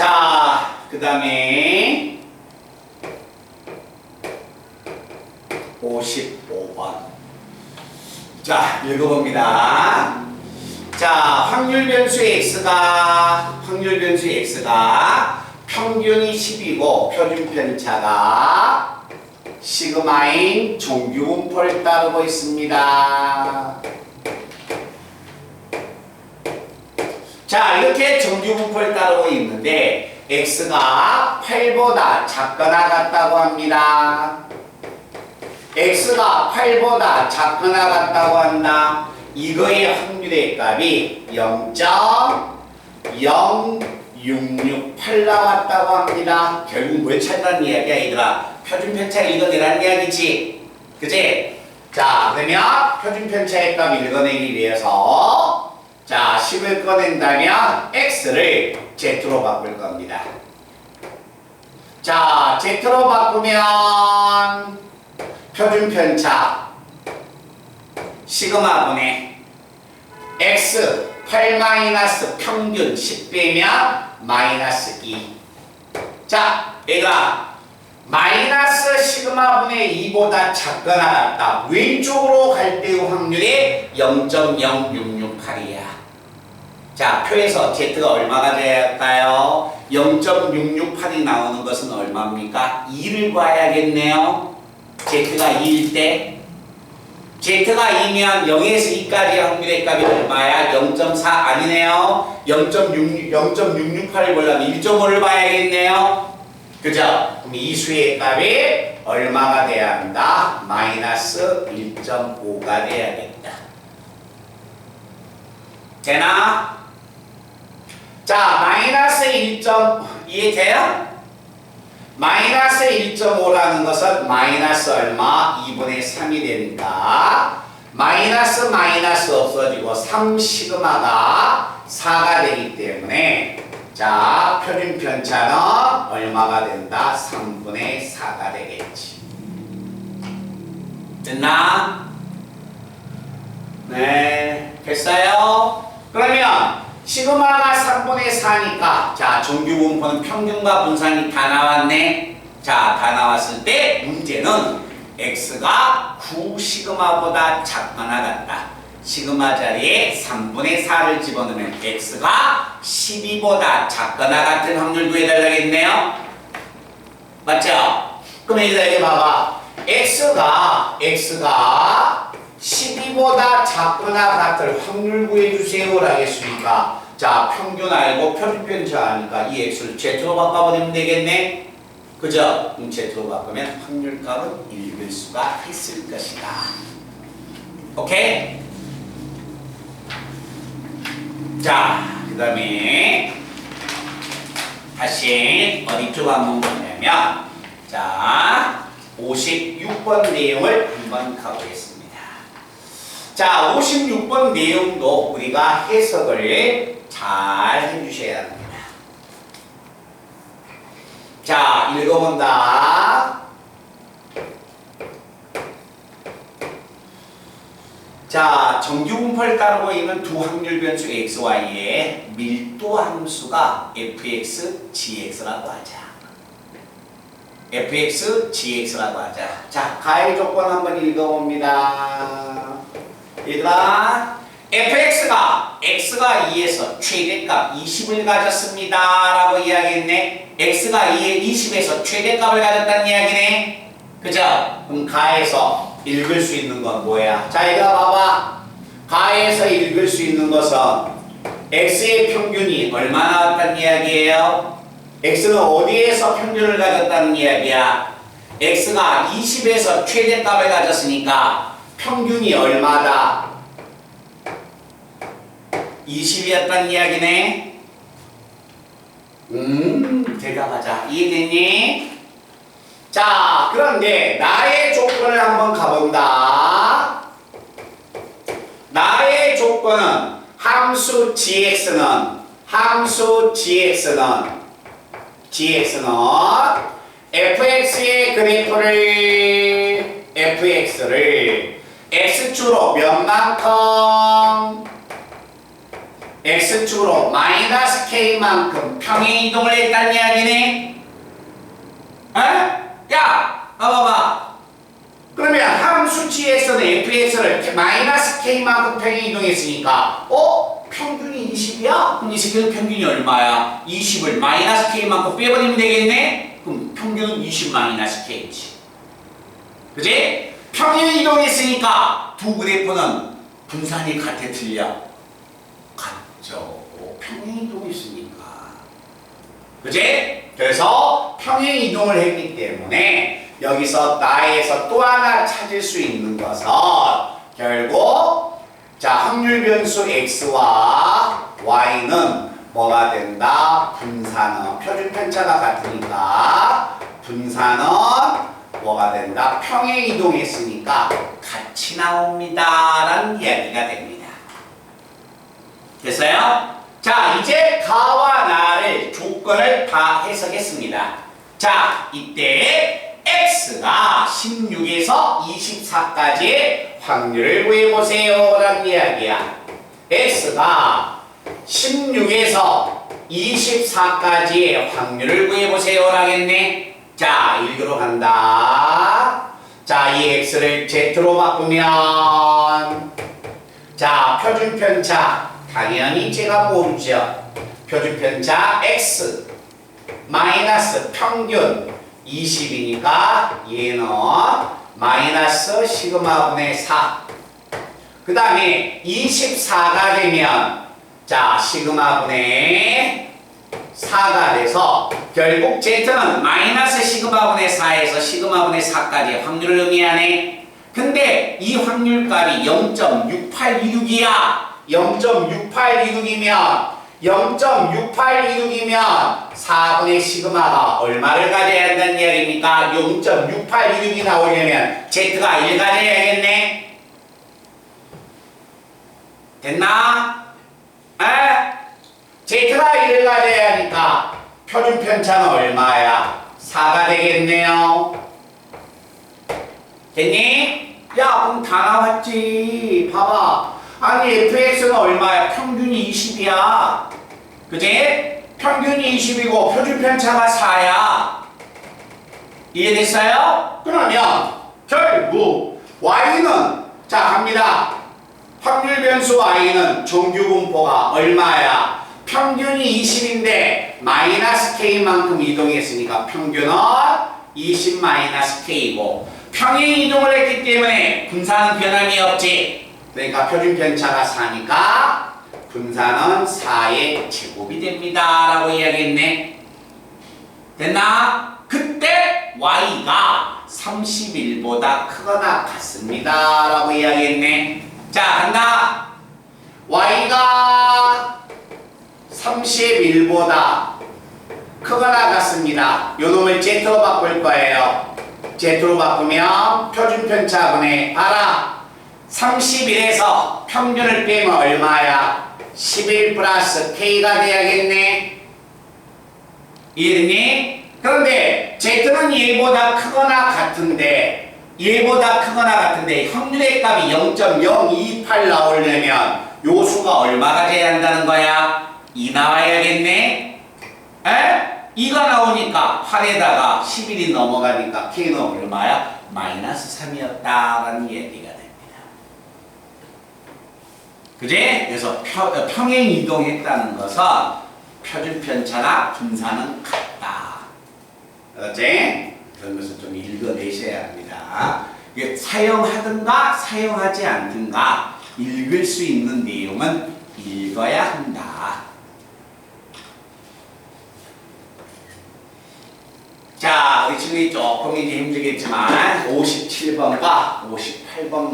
자, 그 다음에 55번. 자, 읽어봅니다. 자, 확률 변수 x가 평균이 10이고 표준 편차가 시그마인 정규분포를 따르고 있습니다. 자, 이렇게 정규분포를 따르고 있는데 x가 8보다 작거나 같다고 합니다. x가 8보다 작거나 같다고 한다. 이거의 확률의 값이 0.0668 나왔다고 합니다. 결국 뭘 찾는 이야기야 얘들아? 표준편차 읽어내라는 이야기지. 그치? 자, 그러면 표준편차의 값 읽어내기 위해서 자, 10을 꺼낸다면 x를 z로 바꿀 겁니다. 자, z로 바꾸면 표준편차 시그마분의 x 8 마이너스 평균 10 빼면 마이너스 2. 자, 얘들아 마이너스 시그마분의 2보다 작거나 같다. 왼쪽으로 갈 때의 확률이 0.0668이야. 자, 표에서 z가 얼마가 돼야 할까요? 0.668이 나오는 것은 얼마입니까? 2를 봐야겠네요. z가 2일 때 z가 2면 0에서 2까지의 확률의 값이 얼마야? 0.4 아니네요. 0.668을 보려면 1.5를 봐야겠네요. 그죠? 그럼 이 수의 값이 얼마가 돼야 한다? 마이너스 1.5가 돼야겠다. 되나? 자, 마이너스 1. 이해돼요? 마이너스 1.5라는 것은 마이너스 얼마? 2분의 3이 되니까 마이너스 마이너스 없어지고 3 시그마가 4가 되기 때문에 자, 표준편차는 얼마가 된다? 3분의 4가 되겠지. 됐나? 네, 됐어요? 그러면 시그마가 3분의 4니까 자, 정규분포는 평균과 분산이 다 나왔네. 자, 다 나왔을 때 문제는 x가 9 시그마보다 작거나 같다. 시그마 자리에 3분의 4를 집어넣으면 x가 12보다 작거나 같은 확률 구해달라겠네요. 맞죠? 그럼 여기 봐봐. x가 12보다 작거나 같을 확률 구해주세요 라겠습니까? 자, 평균 알고 표준편차 아니까 이 x를 z로 바꿔버리면 되겠네. 그죠? 그럼 z로 바꾸면 확률값은 읽을 수가 있을 것이다. 오케이? 자, 그 다음에 다시 어디 쪽 한번 보냐면 자, 56번 내용을 한번 가보겠습니다. 자, 56번 내용도 우리가 해석을 잘 해주셔야 합니다. 자, 읽어본다. 자, 정규분포를 따르고 있는 두 확률 변수 xy의 밀도 함수가 fx, gx라고 하자. fx, gx라고 하자. 자, 가해 조건 한번 읽어봅니다. 얘들아, fx가 x가 2에서 최대값 20을 가졌습니다 라고 이야기했네. x가 2에 20에서 최대값을 가졌다는 이야기네. 그죠? 그럼 가에서 읽을 수 있는 건 뭐야? 자, 얘들아 봐봐. 가에서 읽을 수 있는 것은 x의 평균이 얼마 나왔다는 이야기예요? x는 어디에서 평균을 가졌다는 이야기야? x가 20에서 최대값을 가졌으니까 평균이 얼마다? 20이었다는 이야기네. 대답하자. 이해됐니? 자, 그런데 나의 조건을 한번 가본다. 나의 조건은 함수 gx는 fx의 그래프를 fx를 x축으로 몇만큼 x축으로 마이너스 k만큼 평행 이동을 했다는 이야기네. 에? 야! 봐봐. 그러면 함수 gx는 fx를 마이너스 k만큼 평행 이동했으니까 평균이 20이야? 그럼 이 새끼는 평균이 얼마야? 20을 마이너스 k만큼 빼버리면 되겠네? 그럼 평균은 20 마이너스 k지. 그치? 평행 이동했으니까 두 그래프는 분산이 같아 틀려? 같죠. 평행 이동했으니까. 그지? 그래서 평행 이동을 했기 때문에 여기서 나에서 또 하나 찾을 수 있는 것은 결국 자 확률 변수 x와 y는 뭐가 된다? 분산은 표준 편차가 같으니까 분산은 뭐가 된다? 평행 이동했으니까 같이 나옵니다 라는 이야기가 됩니다. 됐어요? 자 이제 가와 나를 조건을 다 해석했습니다. 자 이때 x가 16에서 24까지의 확률을 구해보세요 라는 이야기야. x가 16에서 24까지의 확률을 구해보세요 라겠네. 자 읽으러 간다. 자 이 x를 z로 바꾸면 자 표준 편차 당연히 제가 모르죠. 표준 편차 x 마이너스 평균 20이니까 얘는 마이너스 시그마분의 4. 그 다음에 24가 되면 자 시그마분의 4가 돼서 결국 z는 마이너스 시그마분의 4에서 시그마분의 4까지 확률을 의미하네. 근데 이 확률값이 0.6826이야. 0.6826이면 4분의 시그마가 얼마를 가져야 한다는 이야기입니까? 0.6826이 나오려면 Z가 1 가져야겠네. 됐나? 에? Z가 1을 가져야 하니까 표준 편차는 얼마야? 4가 되겠네요. 됐니? 야 그럼 다 나왔지. 봐봐. 아니 fx는 얼마야? 평균이 20이야. 그지? 평균이 20이고 표준 편차가 4야. 이해됐어요? 그러면 결국 y는 자 갑니다. 확률 변수 y는 정규 분포가 얼마야? 평균이 20인데 마이너스 k만큼 이동했으니까 평균은 20 마이너스 k고 평행 이동을 했기 때문에 분산은 변함이 없지. 그러니까 표준 편차가 4니까 분산은 4의 제곱이 됩니다 라고 이야기했네. 됐나? 그때 y가 31보다 크거나 같습니다 라고 이야기했네. 자 간다. y가 31보다 크거나 같습니다. 요 놈을 z로 바꿀 거예요. z로 바꾸면 표준 편차분의 봐라. 31에서 평균을 빼면 얼마야? 11 플러스 K가 돼야겠네. 이해됐니? 그런데 Z는 얘보다 크거나 같은데 확률의 값이 0.028 나오려면 요 수가 얼마가 돼야 한다는 거야? 2 나와야겠네? 에? 2가 나오니까 8에다가 11이 넘어가니까 K는 얼마야? 마이너스 3이었다라는 얘기가 됩니다. 그지? 그래서 평행 이동했다는 것은 표준 편차나 분산은 같다. 그렇지? 그런 것을 좀 읽어내셔야 합니다. 이게 사용하든가 사용하지 않든가 읽을 수 있는 내용은 읽어야 한다. 자, 우리 친구들이 조금 이제 힘들겠지만 57번과 58번만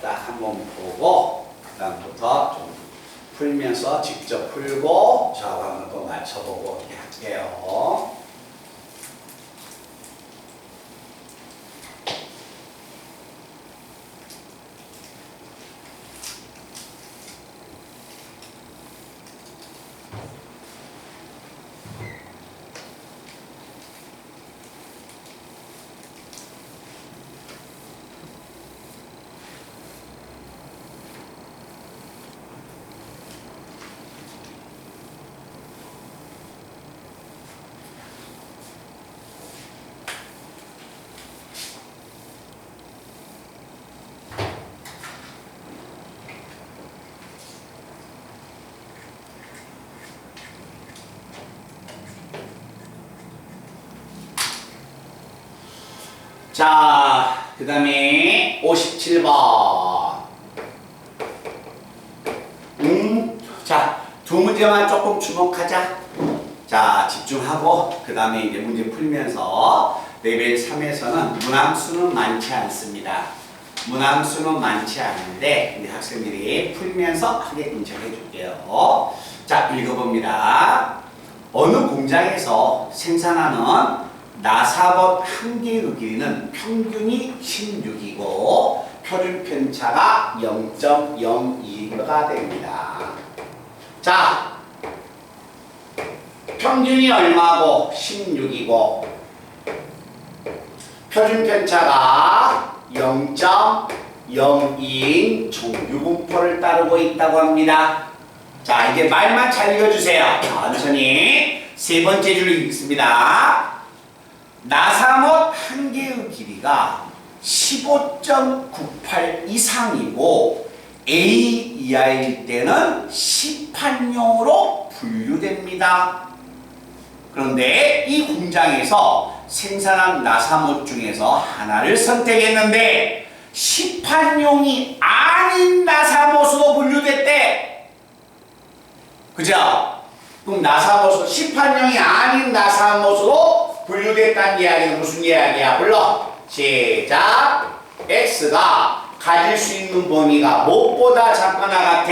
딱 한번 보고 그다음부터 좀 풀면서 직접 풀고 저하고 한번 또 맞춰보고 이렇게 할게요. 자, 그 다음에 57번. 자, 두 문제만 조금 주목하자. 자, 집중하고 그 다음에 이제 문제 풀면서 레벨 3에서는 문항수는 많지 않습니다. 문항수는 많지 않은데 우리 학생들이 풀면서 하게끔 제가 해줄게요. 자, 읽어봅니다. 어느 공장에서 생산하는 나사봇 한 개의 길이는 평균이 16이고 표준 편차가 0.02가 됩니다. 자, 평균이 얼마고 16이고 표준 편차가 0.02인 정규분포를 따르고 있다고 합니다. 자, 이제 말만 잘 읽어주세요. 천천히 세 번째 줄 읽습니다. 나사못 한 개의 길이가 15.98 이상이고 A 이하일 때는 시판용으로 분류됩니다. 그런데 이 공장에서 생산한 나사못 중에서 하나를 선택했는데 시판용이 아닌 나사못으로 분류됐대. 그죠? 그럼 나사못으로 시판용이 아닌 나사못으로 분류됐다는 이야기는 무슨 이야기야? 불러. 시작. X가 가질 수 있는 범위가 무엇보다 작거나 같아?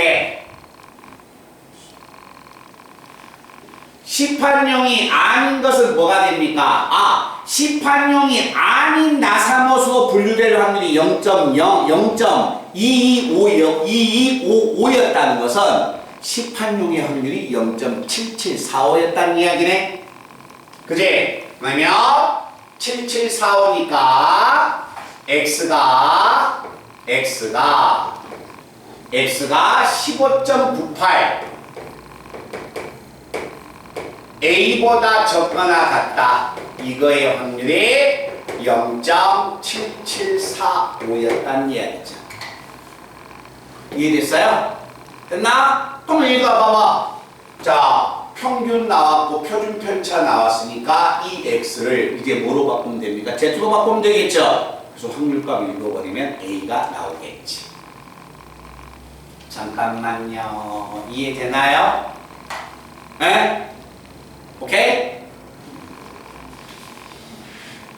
시판용이 아닌 것은 뭐가 됩니까? 아, 시판용이 아닌 나사못으로 분류될 확률이 0.2255였다는 것은 시판용의 확률이 0.7745였다는 이야기네. 그지? 그러면 7745니까 X가 15.98 A보다 적거나 같다. 이거의 확률이 0.7745였다는 이야기죠. 이해됐어요? 됐나? 또 읽어봐봐. 자, 평균 나왔고 표준 편차 나왔으니까 이 X를 이제 뭐로 바꾸면 됩니까? Z로 바꾸면 되겠죠? 그래서 확률값 읽어버리면 A가 나오겠지. 잠깐만요. 이해되나요? 네? 오케이?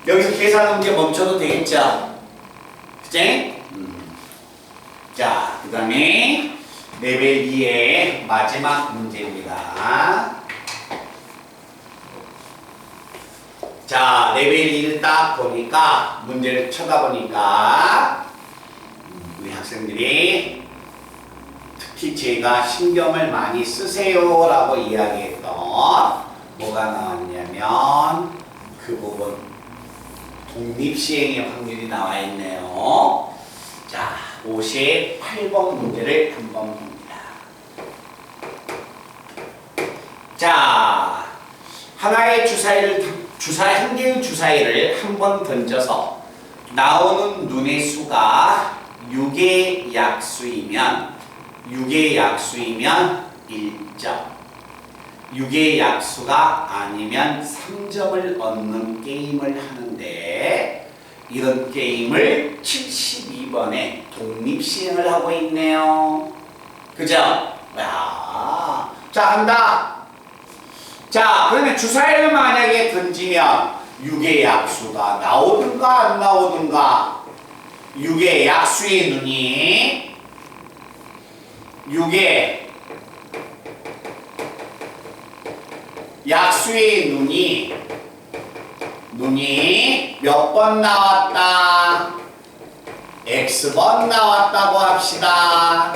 여기서 계산 문제 멈춰도 되겠죠? 그치? 자, 그 다음에 레벨 2의 마지막 문제입니다. 자, 레벨 2를 딱 보니까 문제를 쳐다보니까 우리 학생들이 특히 제가 신경을 많이 쓰세요 라고 이야기했던 뭐가 나왔냐면 그 부분 독립시행의 확률이 나와 있네요. 자, 58번 문제를 한번 봅니다. 자, 하나의 한 개의 주사위를 한 번 던져서 나오는 눈의 수가 6의 약수이면 1점, 6의 약수가 아니면 3점을 얻는 게임을 하는데 이런 게임을 72번에 독립시행을 하고 있네요. 그죠? 야, 자, 한다. 자, 그러면 주사위를 만약에 던지면 6의 약수가 나오든가 안 나오든가 6의 약수의 눈이 6의 약수의 눈이 몇 번 나왔다? X번 나왔다고 합시다.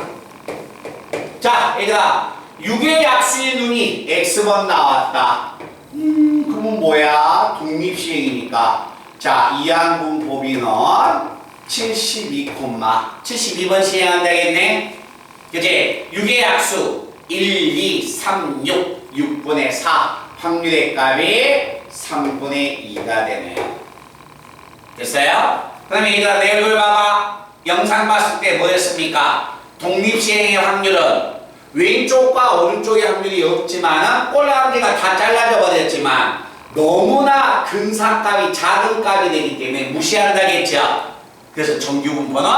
자, 얘들아, 6의 약수의 눈이 X번 나왔다. 그러면 뭐야? 독립시행이니까. 자, 이항분 보비는 72번 시행한다겠네? 그치? 6의 약수 1, 2, 3, 6, 6분의 4 확률의 값이 3분의 2가 되네요. 됐어요? 그러면 얘들아 내 얼굴 봐봐. 영상 봤을 때 뭐였습니까? 독립시행의 확률은 왼쪽과 오른쪽의 확률이 없지만 꼴랑지가 다 잘라져 버렸지만 너무나 근사값이 작은 값이 되기 때문에 무시한다겠죠. 그래서 정규분포는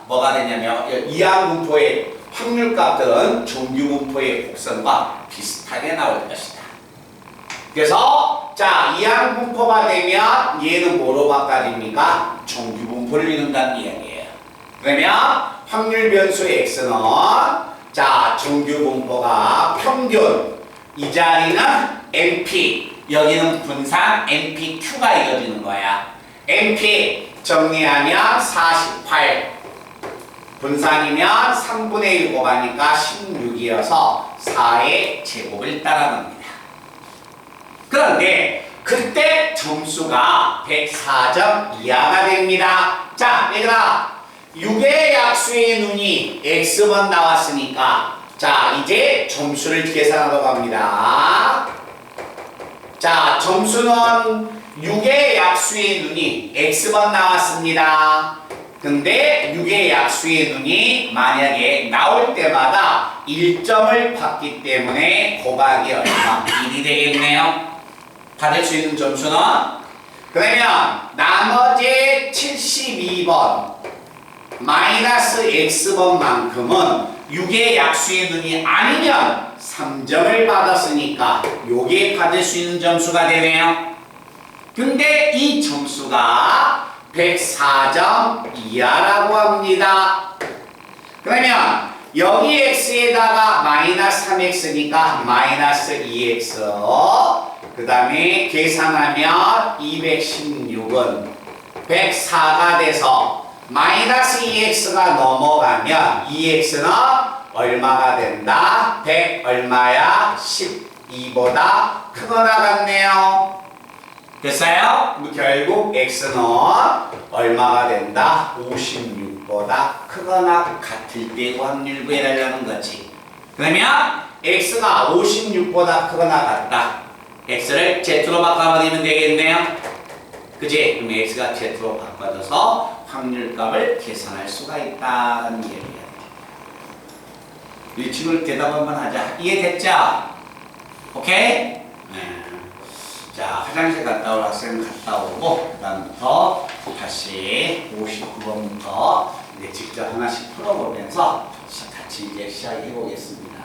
뭐가 되냐면 이항분포의 확률값들은 정규분포의 곡선과 비슷하게 나올 것이다. 그래서 자 이항 분포가 되면 얘는 뭐로 바꿔집니까? 정규 분포를 이룬다는 이야기예요. 그러면 확률 변수 x는 자 정규 분포가 평균 이 자리는 NP 여기는 분산 NPQ가 이루어지는 거야. NP 정리하면 48 분산이면 3분의 1 곱하니까 16이어서 4의 제곱을 따라갑니다. 그런데 그때 점수가 104점 이하가 됩니다. 자, 얘들아 6의 약수의 눈이 X번 나왔으니까 자, 이제 점수를 계산하러 갑니다. 자, 점수는 6의 약수의 눈이 X번 나왔습니다. 근데 6의 약수의 눈이 만약에 나올 때마다 1점을 받기 때문에 곱하기 얼마? 1이 되겠네요. 받을 수 있는 점수는? 그러면 나머지 72번 마이너스 X번만큼은 6의 약수의 눈이 아니면 3점을 받았으니까 요게 받을 수 있는 점수가 되네요. 근데 이 점수가 104점 이하라고 합니다. 그러면 여기 x에다가 마이너스 3x니까 마이너스 2x 그 다음에 계산하면 216은 104가 돼서 마이너스 2x가 넘어가면 2x는 얼마가 된다? 100 얼마야? 12보다 크거나 같네요. 됐어요? 결국 x는 얼마가 된다? 56보다 크거나 같을 때 확률 구해달라는 거지. 그러면 x가 56보다 크거나 같다. x를 z로 바꿔버리면 되겠네요. 그지? 그럼 x가 z로 바꿔져서 확률값을 계산할 수가 있다는 얘기야. 이 친구를 대답 한번 하자. 이해됐죠? 오케이? 네. 자, 화장실 갔다 올 학생은 갔다 오고 그 다음부터 다시 59번부터 이제 직접 하나씩 풀어보면서 같이 이제 시작해 보겠습니다.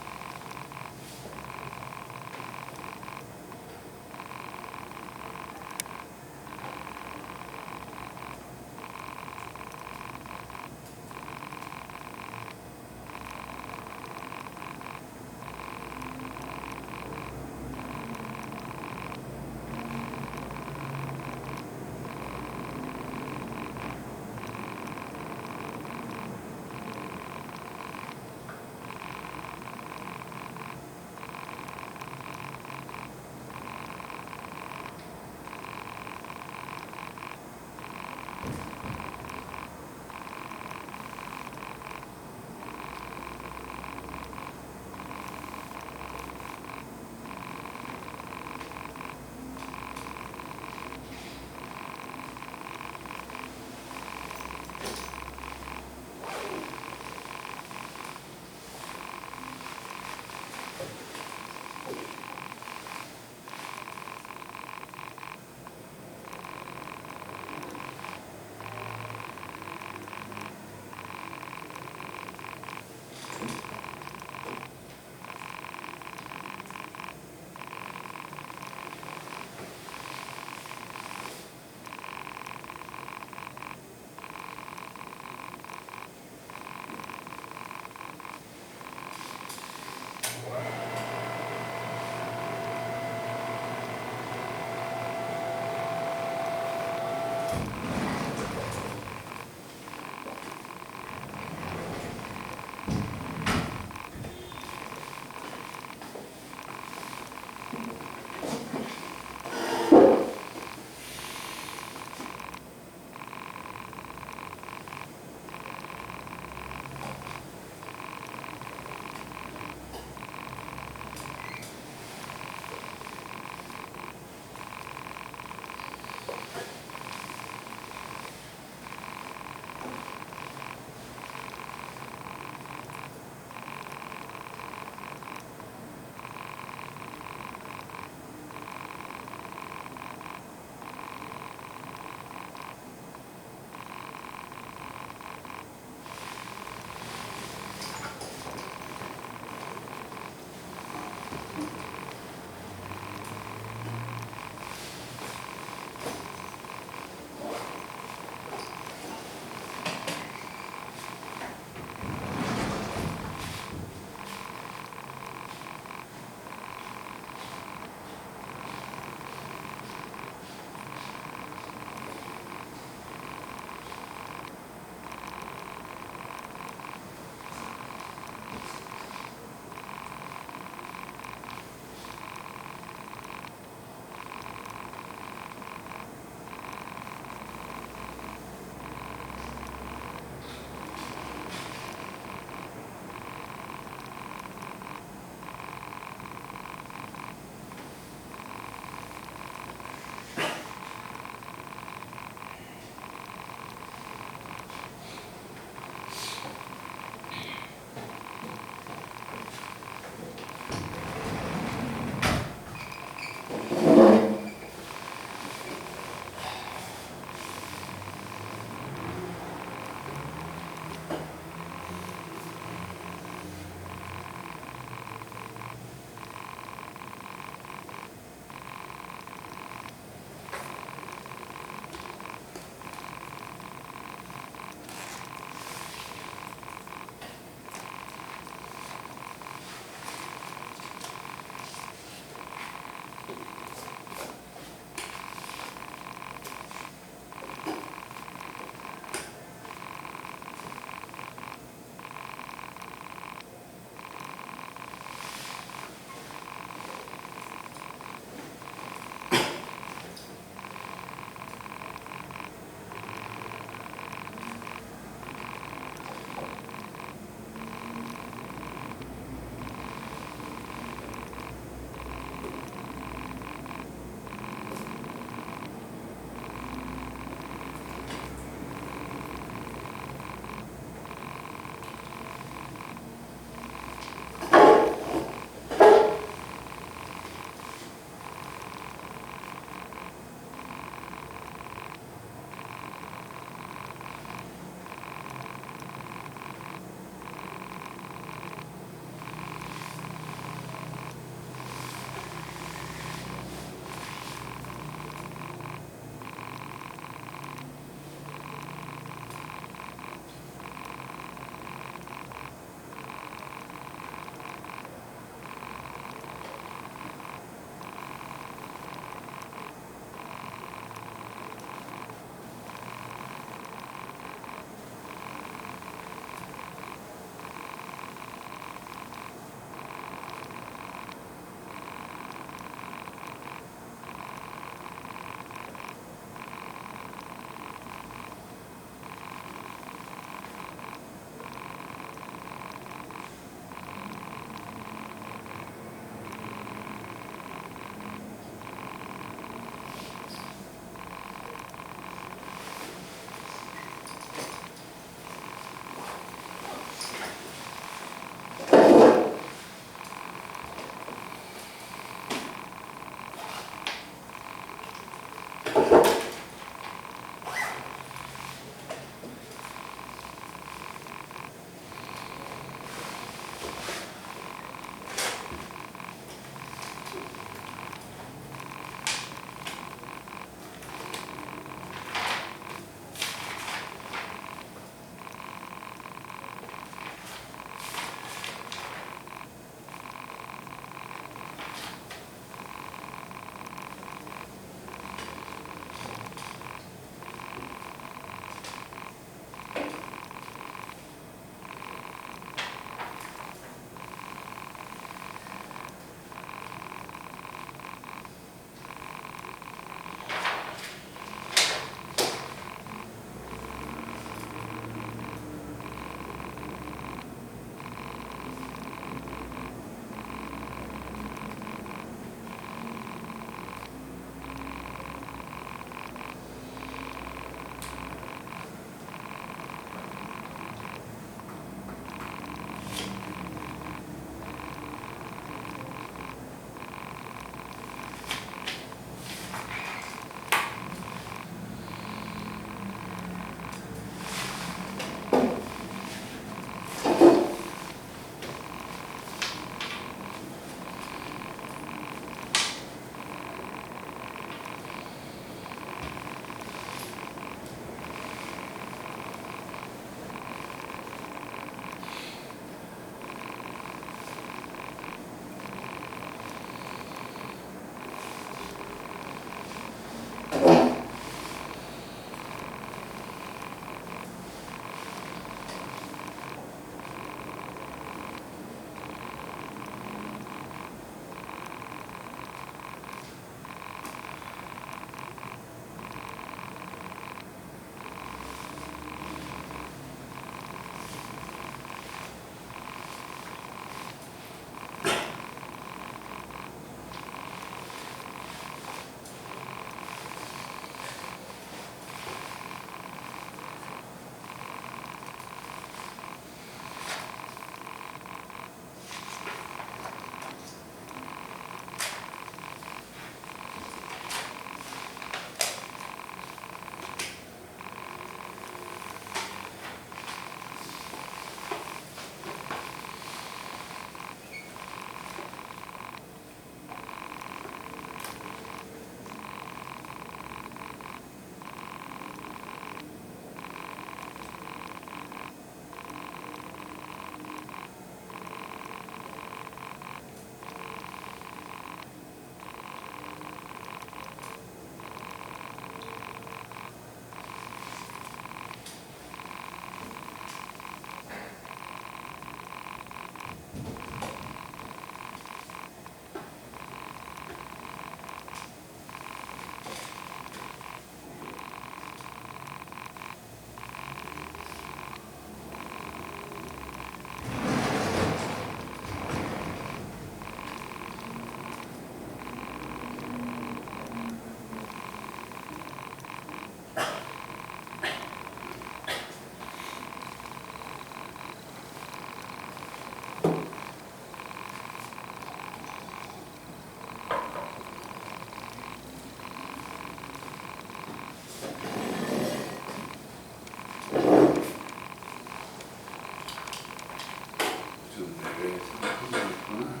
그래, 생각했구나.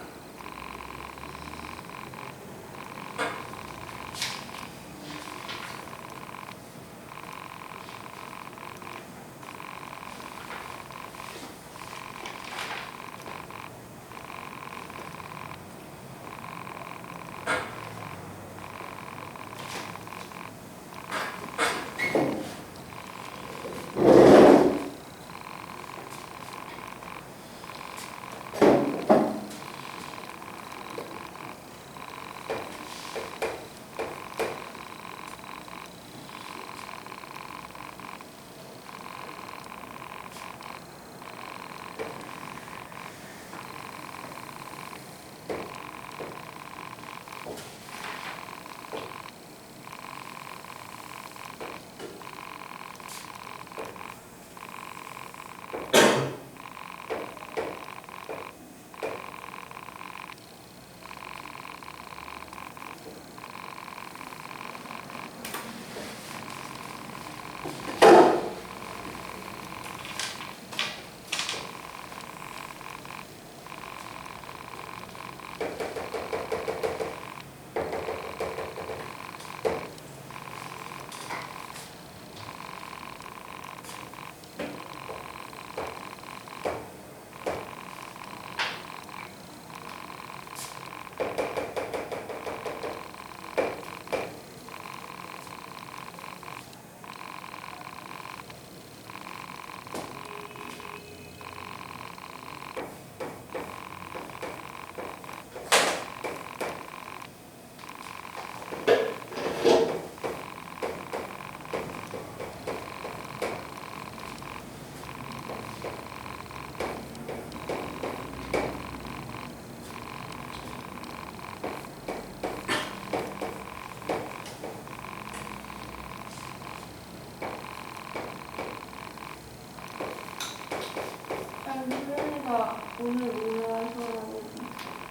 아니, 소연이가 오늘 오라셔라고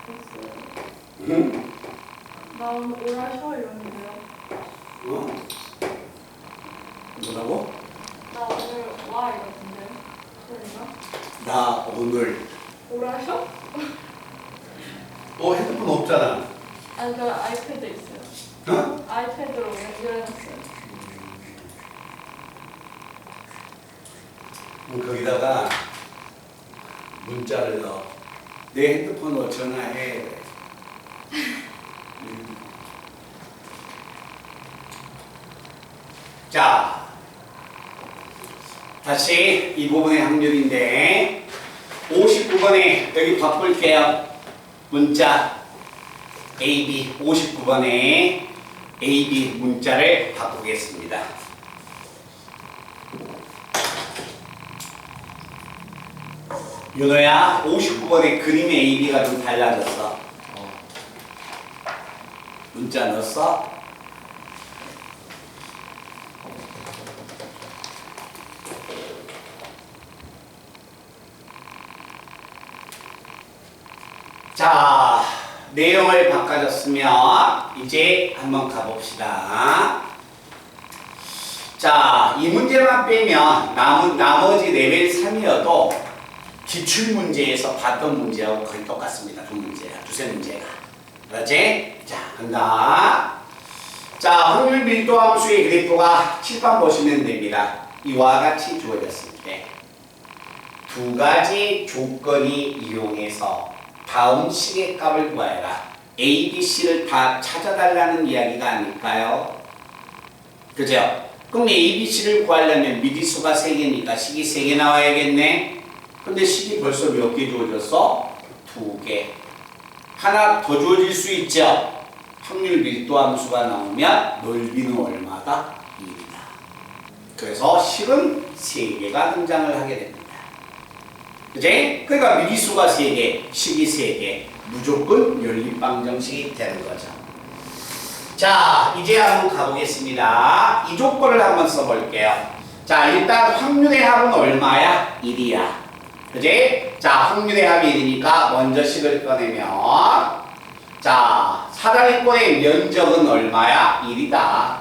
했어요. 응? 나 오늘 오라셔 이러는데요. 어? 뭐라고? 나 오늘 와 이러던데요. 소연이가? 나 오늘 오라셔? 핸드폰 없잖아. 아니, 저 아이패드 있어요. 어? 아이패드로 연결해놨어요. 거기다가 문자를 넣어. 내 핸드폰으로 전화해. 자, 다시 이 부분의 확률인데 59번에 여기 바꿀게요. 문자 AB 59번에 AB 문자를 바꾸겠습니다. 윤호야, 59번에 그림의 AB가 좀 달라졌어. 문자 넣었어? 자, 내용을 바꿔줬으면 이제 한번 가봅시다. 자, 이 문제만 빼면 나머지 레벨 3이어도 기출문제에서 봤던 문제하고 거의 똑같습니다. 두세 문제가. 그렇지? 자, 간다. 자, 확률 밀도 함수의 그래프가 칠판 보시면 됩니다. 이와 같이 주어졌을 때 두 가지 조건이 이용해서 다음 식의 값을 구하여라. A, B, C를 다 찾아달라는 이야기가 아닐까요? 그죠? 그럼 A, B, C를 구하려면 미지수가 3개니까 식이 3개 나와야겠네. 근데 식이 벌써 몇 개 주어졌어? 2개. 하나 더 주어질 수 있죠? 확률 밀도 함수가 나오면 넓이는 얼마다? 1이다. 그래서 식은 3개가 등장을 하게 됩니다. 그치? 그러니까 미지수가 3개, 식이 3개, 무조건 연립방정식이 되는 거죠. 자, 이제 한번 가보겠습니다. 이 조건을 한번 써볼게요. 자, 일단 확률의 합은 얼마야? 1이야. 그치? 자, 확률의 합이 1이니까 먼저 식을 꺼내면 자, 사다리꼴의 면적은 얼마야? 1이다.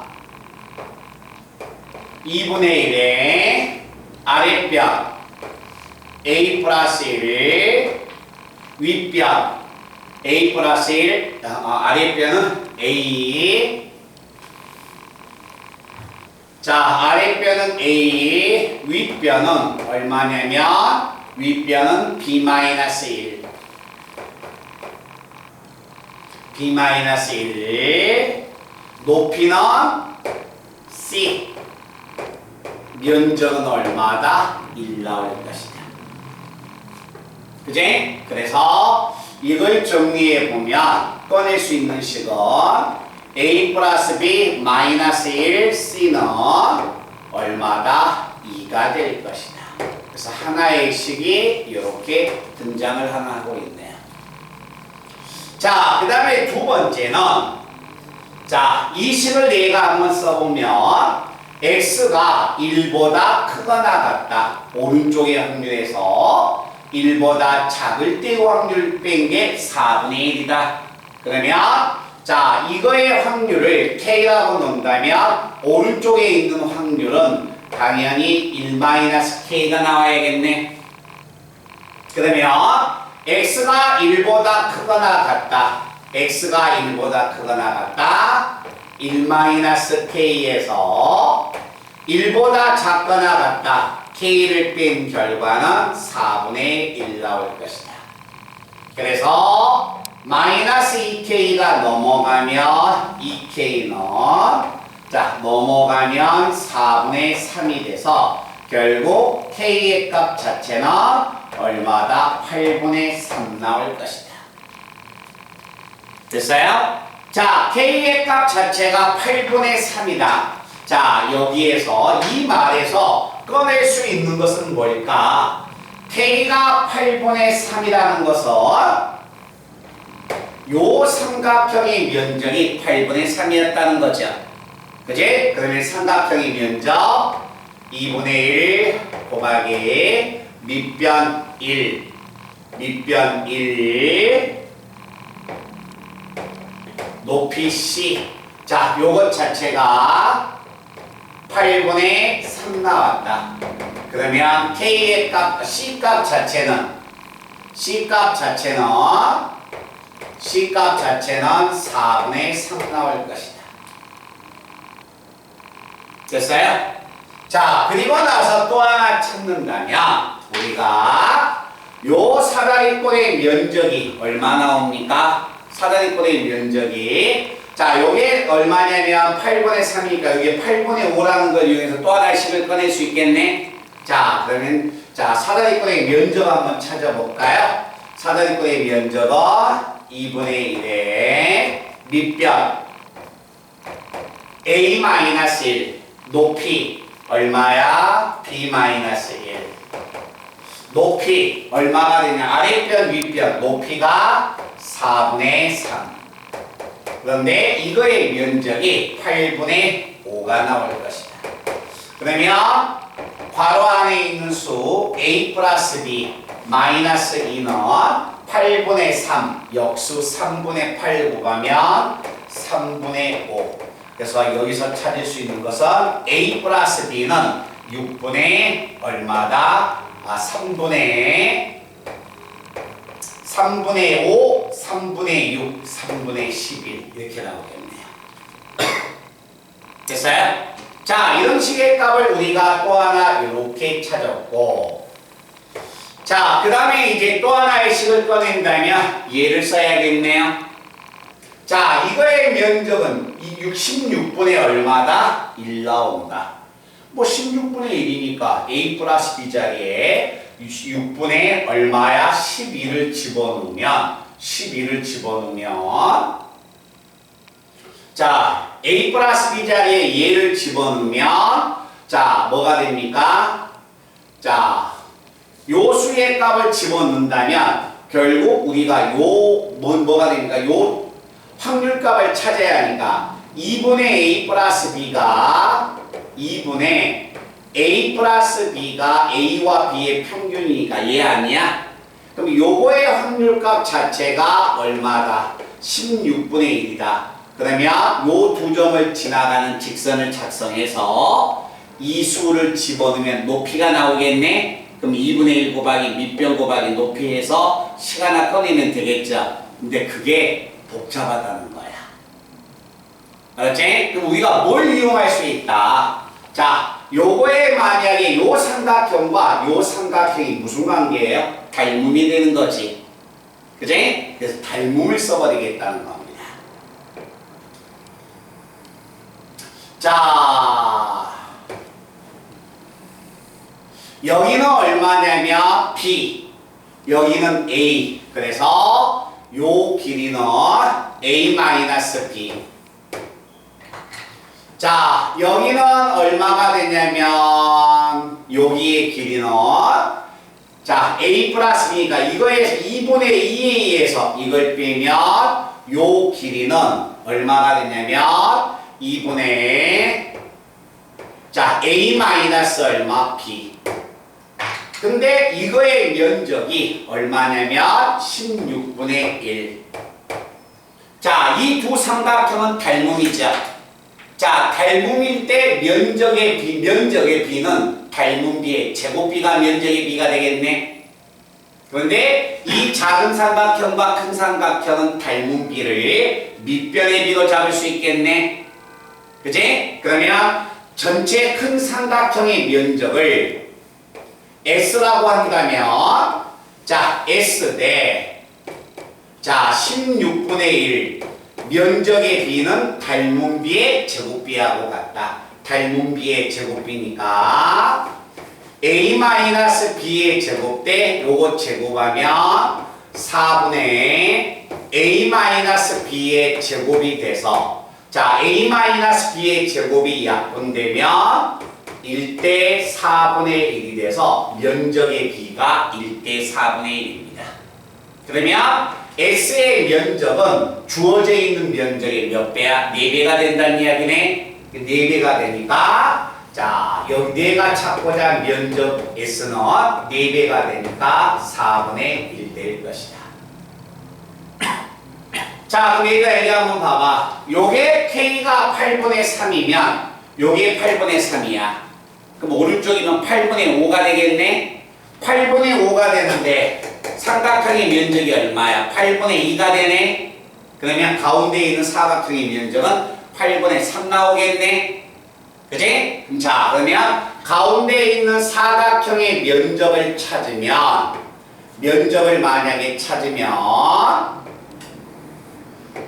2분의 1에 아랫변 A 플러스 1 윗변 A 플러스 1, 아랫변은 A. 자, 아랫변은 A, 윗변은 얼마냐면 윗변은 B-1. B-1. 높이는 C. 면적은 얼마다? 1 나올 것이다. 그지? 그래서 이걸 정리해 보면 꺼낼 수 있는 식은 A 플러스 B 마이너스 1 C는 얼마다? 2가 될 것이다. 그래서 하나의 식이 이렇게 등장을 하나 하고 있네요. 자, 그 다음에 두 번째는 자, 이 식을 내가 한번 써보면 x가 1보다 크거나 같다. 오른쪽의 확률에서 1보다 작을 때의 확률 뺀 게 4분의 1이다. 그러면 자, 이거의 확률을 k라고 놓는다면 오른쪽에 있는 확률은 당연히 1-k가 나와야겠네. 그러면 x가 1보다 크거나 같다. x가 1보다 크거나 같다. 1-k에서 1보다 작거나 같다. k를 뺀 결과는 4분의 1 나올 것이다. 그래서 마이너스 2k가 넘어가면 2k는 자, 넘어가면 4분의 3이 돼서 결국 k의 값 자체는 얼마다? 8분의 3 나올 것이다. 됐어요? 자, k의 값 자체가 8분의 3이다. 자, 여기에서 이 말에서 꺼낼 수 있는 것은 뭘까? k가 8분의 3이라는 것은 요 삼각형의 면적이 8분의 3이었다는 거죠. 그지? 그러면 삼각형의 면적 2분의 1 곱하기 밑변 1 높이 C. 자, 요것 자체가 8분의 3 나왔다. 그러면 K의 값, C 값 자체는 4분의 3 나올 것이다. 됐어요? 자, 그리고 나서 또 하나 찾는다면 우리가 요 사다리꼴의 면적이 얼마 나옵니까? 사다리꼴의 면적이 자, 요게 얼마냐면 8분의 3이니까 여기 8분의 5라는 걸 이용해서 또 하나의 식을 꺼낼 수 있겠네. 자, 그러면 자, 사다리꼴의 면적 한번 찾아볼까요? 사다리꼴의 면적은 2분의 1의 밑변 A-1 높이 얼마야? B-1 높이 얼마가 되냐? 아랫변 윗변 높이가 4분의 3. 그런데 이거의 면적이 8분의 5가 나올 것이다. 그러면 괄호 안에 있는 수 a 플러스 b 마이너스 2는 8분의 3 역수 3분의 8 곱하면 3분의 5. 그래서 여기서 찾을 수 있는 것은 a 플러스 b는 6분의 얼마다? 3분의 5, 3분의 6, 3분의 11 이렇게 나오겠네요. 됐어요? 자, 이런 식의 값을 우리가 또 하나 이렇게 찾았고 자, 그 다음에 이제 또 하나의 식을 꺼낸다면 얘를 써야겠네요. 자, 이거의 면적은 16분의 얼마다? 1 나온다. 뭐 16분의 1이니까 a 플러스 b 자리에 6분의 얼마야? 12를 집어넣으면 자, a 플러스 b 자리에 얘를 집어넣으면 자, 뭐가 됩니까? 자, 요 수의 값을 집어넣는다면 결국 우리가 뭐가 됩니까? 요 확률값을 찾아야 하니까 2분의 a 플러스 b가 2분의 a 플러스 b가 a와 b의 평균이니까 얘 아니야? 그럼 요거의 확률값 자체가 얼마다? 16분의 1이다. 그러면 요 두 점을 지나가는 직선을 작성해서 이 수를 집어넣으면 높이가 나오겠네? 그럼 2분의 1 곱하기 밑변 곱하기 높이 해서 식 하나 꺼내면 되겠죠. 근데 그게 복잡하다는 거야. 알았지? 그럼 우리가 뭘 이용할 수 있다? 자, 요거에 만약에 요 삼각형과 요 삼각형이 무슨 관계예요? 닮음이 되는 거지. 그지? 그래서 닮음을 써버리겠다는 겁니다. 자, 여기는 얼마냐면 B, 여기는 A. 그래서 요 길이는 A-B. 자, 여기는 얼마가 되냐면 여기의 길이는 자, A 플러스 B니까 이거에서 2분의 2A에서 이걸 빼면 요 길이는 얼마가 되냐면 2분의 자, A 마이너스 얼마? B. 근데 이거의 면적이 얼마냐면 16분의 1. 자, 이 두 삼각형은 닮음이죠. 자, 닮음일 때 면적의 B는 닮음 B의 제곱비가 면적의 B가 되겠네. 그런데 이 작은 삼각형과 큰 삼각형은 닮음 B를 밑변의 B로 잡을 수 있겠네. 그치? 그러면 전체 큰 삼각형의 면적을 S라고 한다면 자, S 대 자, 16분의 1 면적의 B는 닮음 B의 제곱비하고 같다. 닮음 B의 제곱비니까 A-B의 제곱 대 요거 제곱하면 4분의 A-B의 제곱이 돼서 자, A-B의 제곱이 약분되면 1대 4분의 1이 돼서 면적의 B가 1대 4분의 1입니다. 그러면 S의 면적은 주어져 있는 면적의 몇 배야? 4배가 된다는 이야기네. 4배가 되니까 자, 여기 내가 찾고자 면적 S는 4배가 되니까 4분의 1 될 것이다. 자, 그럼 얘가 여기 한번 봐봐. 요게 K가 8분의 3이면 요게 8분의 3이야. 그럼 오른쪽이면 8분의 5가 되겠네? 8분의 5가 되는데 삼각형의 면적이 얼마야? 8분의 2가 되네? 그러면 가운데 있는 사각형의 면적은 8분의 3 나오겠네? 그치? 자, 그러면 가운데 있는 사각형의 면적을 찾으면 면적을 만약에 찾으면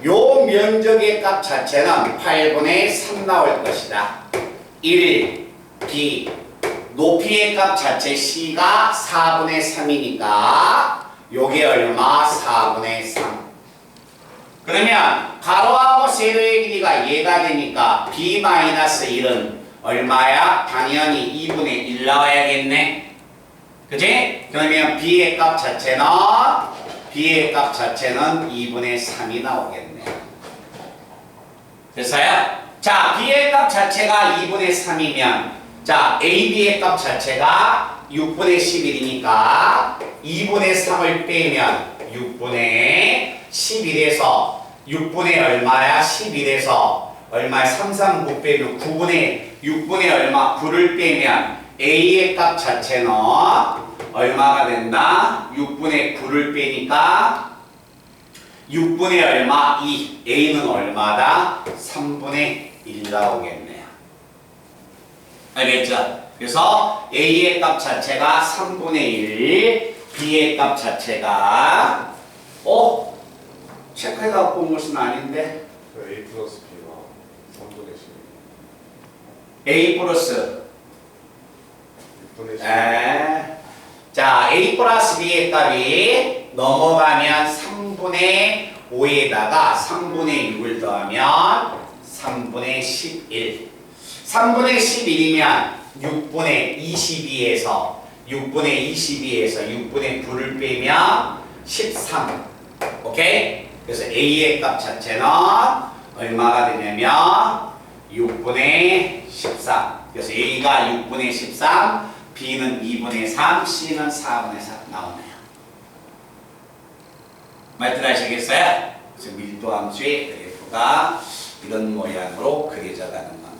요 면적의 값 자체는 8분의 3 나올 것이다. 1, B, 높이의 값 자체 C가 4분의 3이니까 요게 얼마? 4분의 3. 그러면 가로하고 세로의 길이가 얘가 되니까 B-1은 얼마야? 당연히 2분의 1 나와야겠네. 그치? 그러면 B의 값 자체는 2분의 3이 나오겠네. 됐어요? 자, B의 값 자체가 2분의 3이면 자, AB의 값 자체가 6분의 11이니까 2분의 3을 빼면 6분의 11에서 6분의 얼마야? 11에서 얼마야? 3, 3, 9 빼면 6분의 얼마? 9를 빼면 A의 값 자체는 얼마가 된다? 6분의 9를 빼니까 6분의 얼마? 2. A는 얼마다? 3분의 1 나오겠네요. 알겠죠? 그래서 A의 값 자체가 3분의 1, B의 값 자체가 체크해갖고 온 것은 아닌데 A 플러스 B가 3분의 10 A 플러스 6분의 10 자, A 플러스 B의 값이 넘어가면 3분의 5에다가 3분의 6을 더하면 3분의 11 3분의 11이면 6분의 22에서 6분의 9를 빼면 13. 오케이? 그래서 A의 값 자체는 얼마가 되냐면 6분의 13. 그래서 A가 6분의 13, B는 2분의 3, C는 4분의 4 나오네요. 말들 하시겠어요? 그래서 밀도함수의 그래프가 이런 모양으로 그려져 가는 겁니다.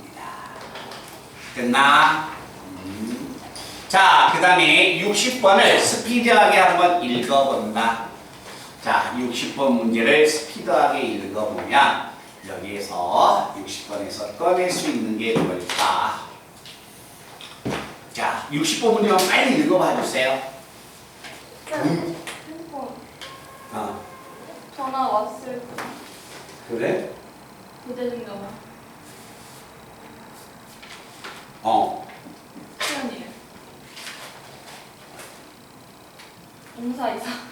됐나? 자, 그 다음에 60번을 스피드하게 한번 읽어본다. 자, 60번 문제를 스피드하게 읽어보면 여기에서 60번에서 꺼낼 수 있는 게 뭘까? 자, 60번 문제만 빨리 읽어봐 주세요. 핸폰 전화 왔을 때 그래? 부재중 전화 시간이에요. 공사이사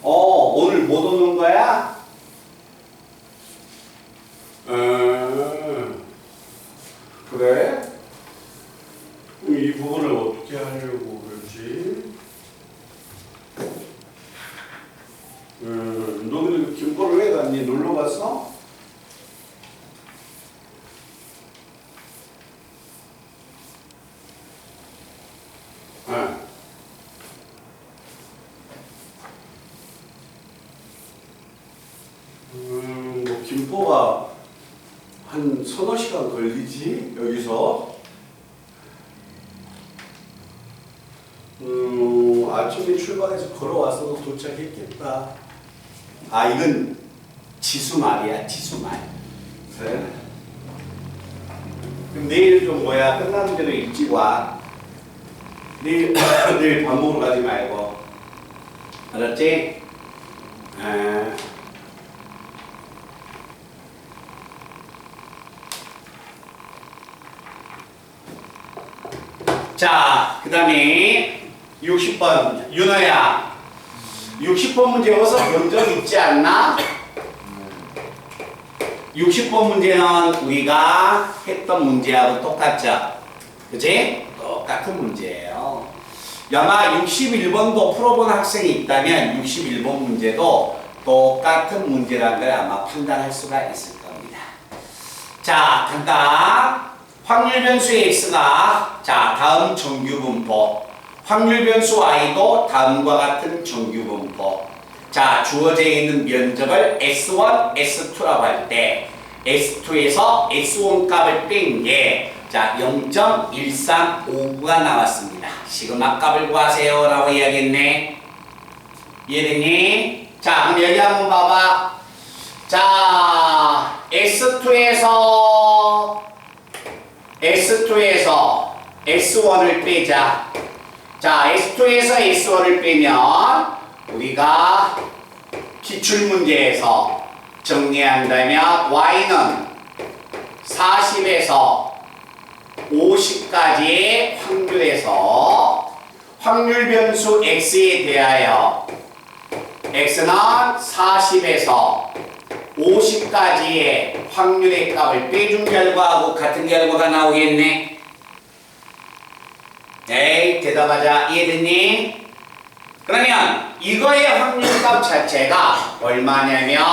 오늘 못 오는 거야? 그래? 이 부분을 어떻게 하려고 그러지? 너는 김포를 왜 갔니? 놀러 갔어? 뭐 김포가 한 서너 시간 걸리지 여기서. 아침에 출발해서 걸어와서도 도착했겠다. 아, 이건 지수 말이야, 지수 말. 그래? 그럼 내일 좀 뭐야? 끝나는 대로 일찍 와. 내일 내일 밥 먹으러 가지 말고. 알았지? 자, 그 다음에 60번 윤호야. 60번 문제 어서 본 적 있지 않나? 60번 문제는 우리가 했던 문제하고 똑같죠? 그치? 똑같은 문제예요. 아마 61번도 풀어본 학생이 있다면 61번 문제도 똑같은 문제라는 걸 아마 판단할 수가 있을 겁니다. 자, 간다. 확률 변수 x가 자, 다음 정규 분포. 확률 변수 y도 다음과 같은 정규 분포. 자, 주어져 있는 면적을 S1, S2라고 할 때 S2에서 S1 값을 뺀 게 자, 0.1359가 나왔습니다. 시그마 값을 구하세요 라고 이야기했네. 이해됐니? 자, 그럼 여기 한번 봐봐. 자, S2에서 S1을 빼자. 자, S2에서 S1을 빼면 우리가 기출문제에서 정리한다면 y는 40에서 50까지의 확률에서 확률 변수 x에 대하여 x는 40에서 50까지의 확률의 값을 빼준 결과하고 같은 결과가 나오겠네. 에이, 대답하자. 이해됐니? 그러면 이거의 확률값 자체가 얼마냐면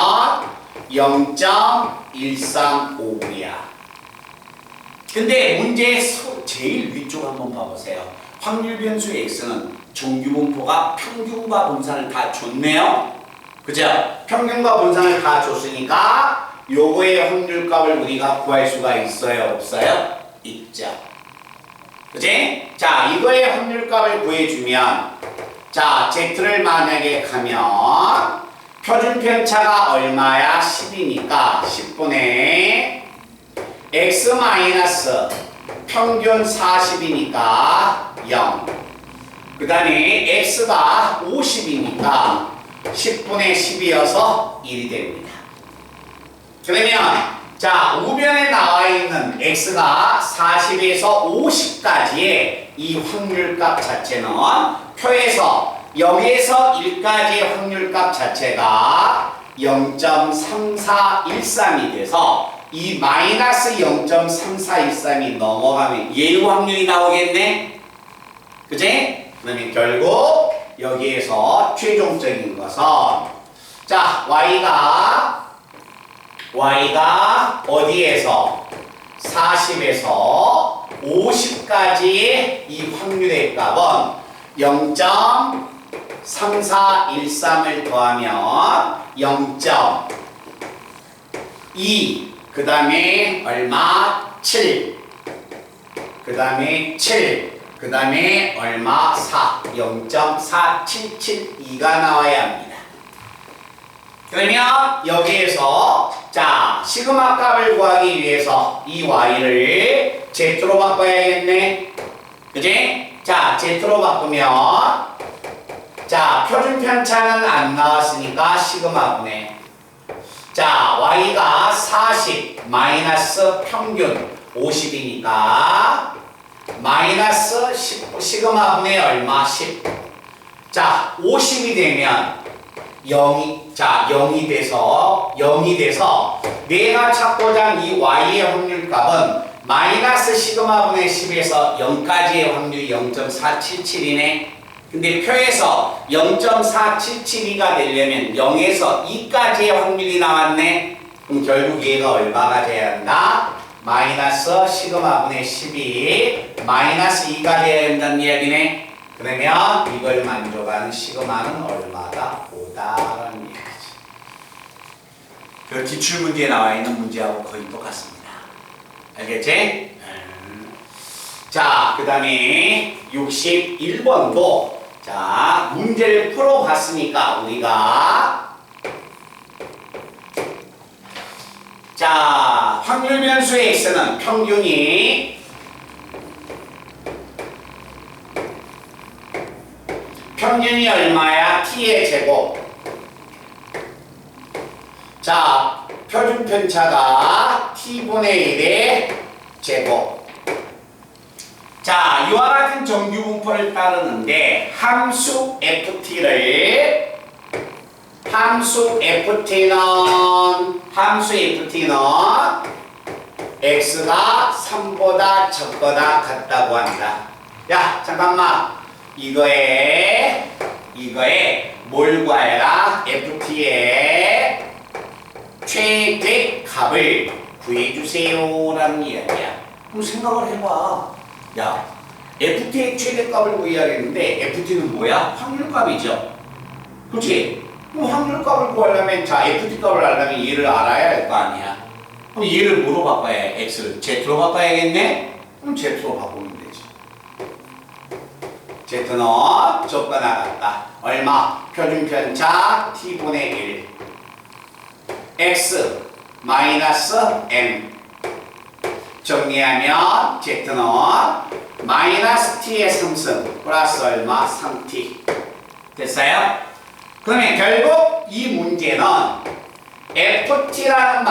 0.1359이야. 근데 문제의 제일 위쪽 한번 봐보세요. 확률 변수 x는 정규 분포가 평균과 분산을 다 줬네요. 그죠? 평균과 분산을 다 줬으니까 요거의 확률값을 우리가 구할 수가 있어요? 없어요? 있죠. 그치? 자, 이거의 확률값을 구해주면 자, Z를 만약에 가면 표준 편차가 얼마야? 10이니까 10분의 X 마이너스 평균 40이니까 0. 그 다음에 X가 50이니까 10분의 10이어서 1이 됩니다. 그러면 자, 우변에 나와 있는 x가 40에서 50까지의 이 확률값 자체는 표에서 0에서 1까지의 확률값 자체가 0.3413이 돼서 이 마이너스 0.3413이 넘어가면 예우 확률이 나오겠네? 그지? 그러면 결국 여기에서 최종적인 것은 자, y가 어디에서 40에서 50까지의 이 확률의 값은 0.3413을 더하면 0.2 그 다음에 얼마? 7 그 다음에 7 그 다음에 얼마? 4 0.4772가 나와야 합니다. 그러면 여기에서 자 시그마 값을 구하기 위해서 이 y를 z로 바꿔야겠네. 그지? 자 z로 바꾸면 자 표준 편차는 안 나왔으니까 시그마분의 자 y가 40 마이너스 평균 50이니까 마이너스 10 시그마분의 얼마? 10 자 50이 되면 0이 돼서 내가 찾고자 한 이 y의 확률값은 마이너스 시그마분의 10에서 0까지의 확률이 0.477이네. 근데 표에서 0.477이가 되려면 0에서 2까지의 확률이 나왔네. 그럼 결국 얘가 얼마가 돼야 한다? 마이너스 시그마분의 10이 마이너스 2가 돼야 된다는 이야기네. 그러면 이걸 만족하는 시그마는 얼마다? 5다라는 얘기지. 그 기출문제에 나와 있는 문제하고 거의 똑같습니다. 알겠지? 자, 그 다음에 61번도 자 문제를 풀어봤으니까 우리가 자 확률 변수의 x는 평균이 얼마야? t의 제곱. 자 표준 편차가 t분의 1의 제곱. 자, 이와 같은 정규 분포를 따르는데 함수 ft는 x가 3보다 적거나 같다고 한다. 야, 잠깐만. 이거에 뭘 구해라? ft의 최대값을 구해주세요라는 이야기야. 그럼 생각을 해봐. 야, ft의 최대값을 구해야겠는데 ft는 뭐야? 확률값이죠. 그렇지? 그럼 확률값을 구하려면 자 ft값을 알려면 얘를 알아야 할 거 아니야. 그럼 얘를 뭐로 바꿔야 해? x를 z로 바꿔야겠네? 그럼 z로 바꾸면 되지. z는 적거나 같다. 얼마? 표준편차 t분의 1 x 마이너스 m 정리하면 z는 마이너스 t의 3승 플러스 얼마? 3t 됐어요? 그러면 결국 이 문제는 ft라는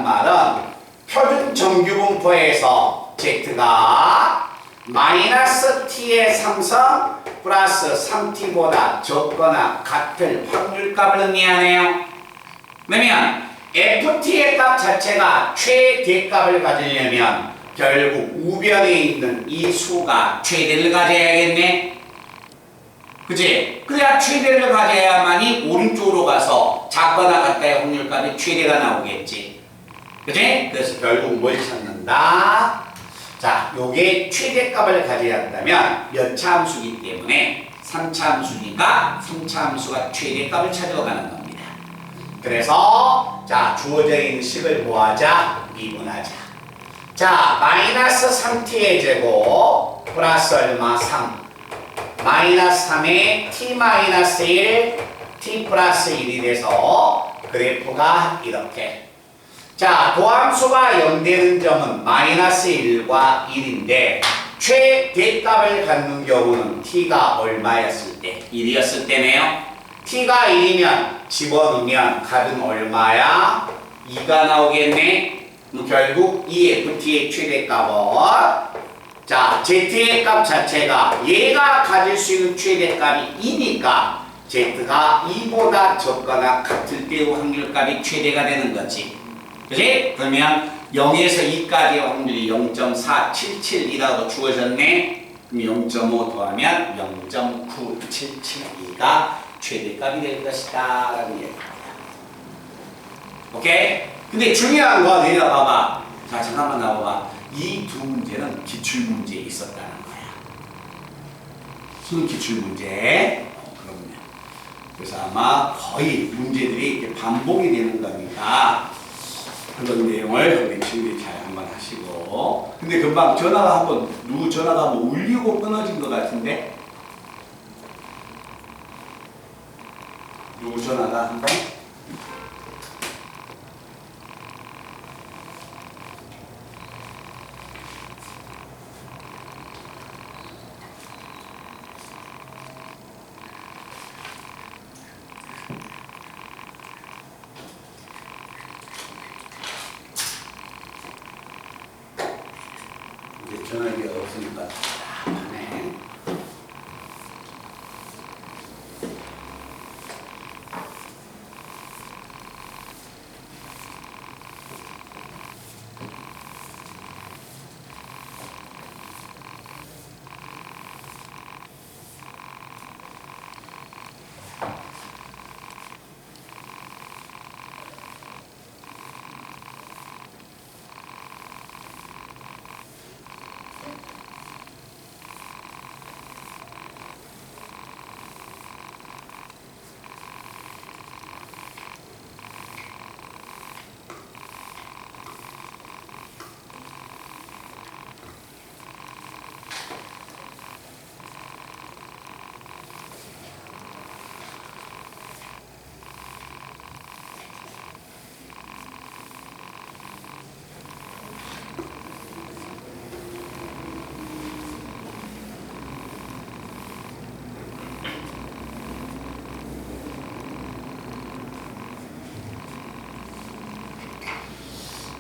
말은 표준 정규분포에서 z가 마이너스 t의 3승 플러스 3t보다 적거나 같은 확률값을 의미하네요. 그러면 ft의 값 자체가 최대값을 가지려면 결국 우변에 있는 이 수가 최대를 가져야겠네. 그치? 그래야 최대를 가져야만이 오른쪽으로 가서 작거나 같다의 확률값이 최대가 나오겠지. 그치? 그래서 결국 뭘 찾는다? 자, 요게 최대값을 가져야 한다면 몇 차 함수이기 때문에 3차 함수니까 3차 함수가 최대값을 찾아가는 겁니다. 그래서 자 주어져 있는 식을 뭐하자? 미분하자. 자 마이너스 3t의 제곱 플러스 얼마? 3 마이너스 3에 t 마이너스 1 t 플러스 1이 돼서 그래프가 이렇게. 자 도함수가 0되는 점은 마이너스 1과 1인데 최대값을 갖는 경우는 t가 얼마였을 때? 1이었을 때네요. t가 1이면 집어넣으면 값은 얼마야? 2가 나오겠네. 결국 이 ft의 최대값은 자 z의 값 자체가 얘가 가질 수 있는 최대값이 2니까 z가 2보다 적거나 같을 때의 확률값이 최대가 되는 거지. 그지? 그러면 0에서 2까지의 확률이 0.477이라고 주어졌네. 그럼 0.5 더하면 0.9772가 최대값이 될 것이다 라는 얘기입니다. 오케이? 근데 중요한 거 내려봐봐. 자, 잠깐만 나와봐. 이 두 문제는 기출문제에 있었다는 거야. 무슨 기출문제? 그럼요. 그래서 아마 거의 문제들이 이렇게 반복이 되는 거니까 그런 내용을 우리 친구들이 잘 한번 하시고. 근데 금방 전화가 한번 누구 전화가 한번 울리고 끊어진 것 같은데 누구 전화가 한번? 이제 전화기가 없으니까 답답하네.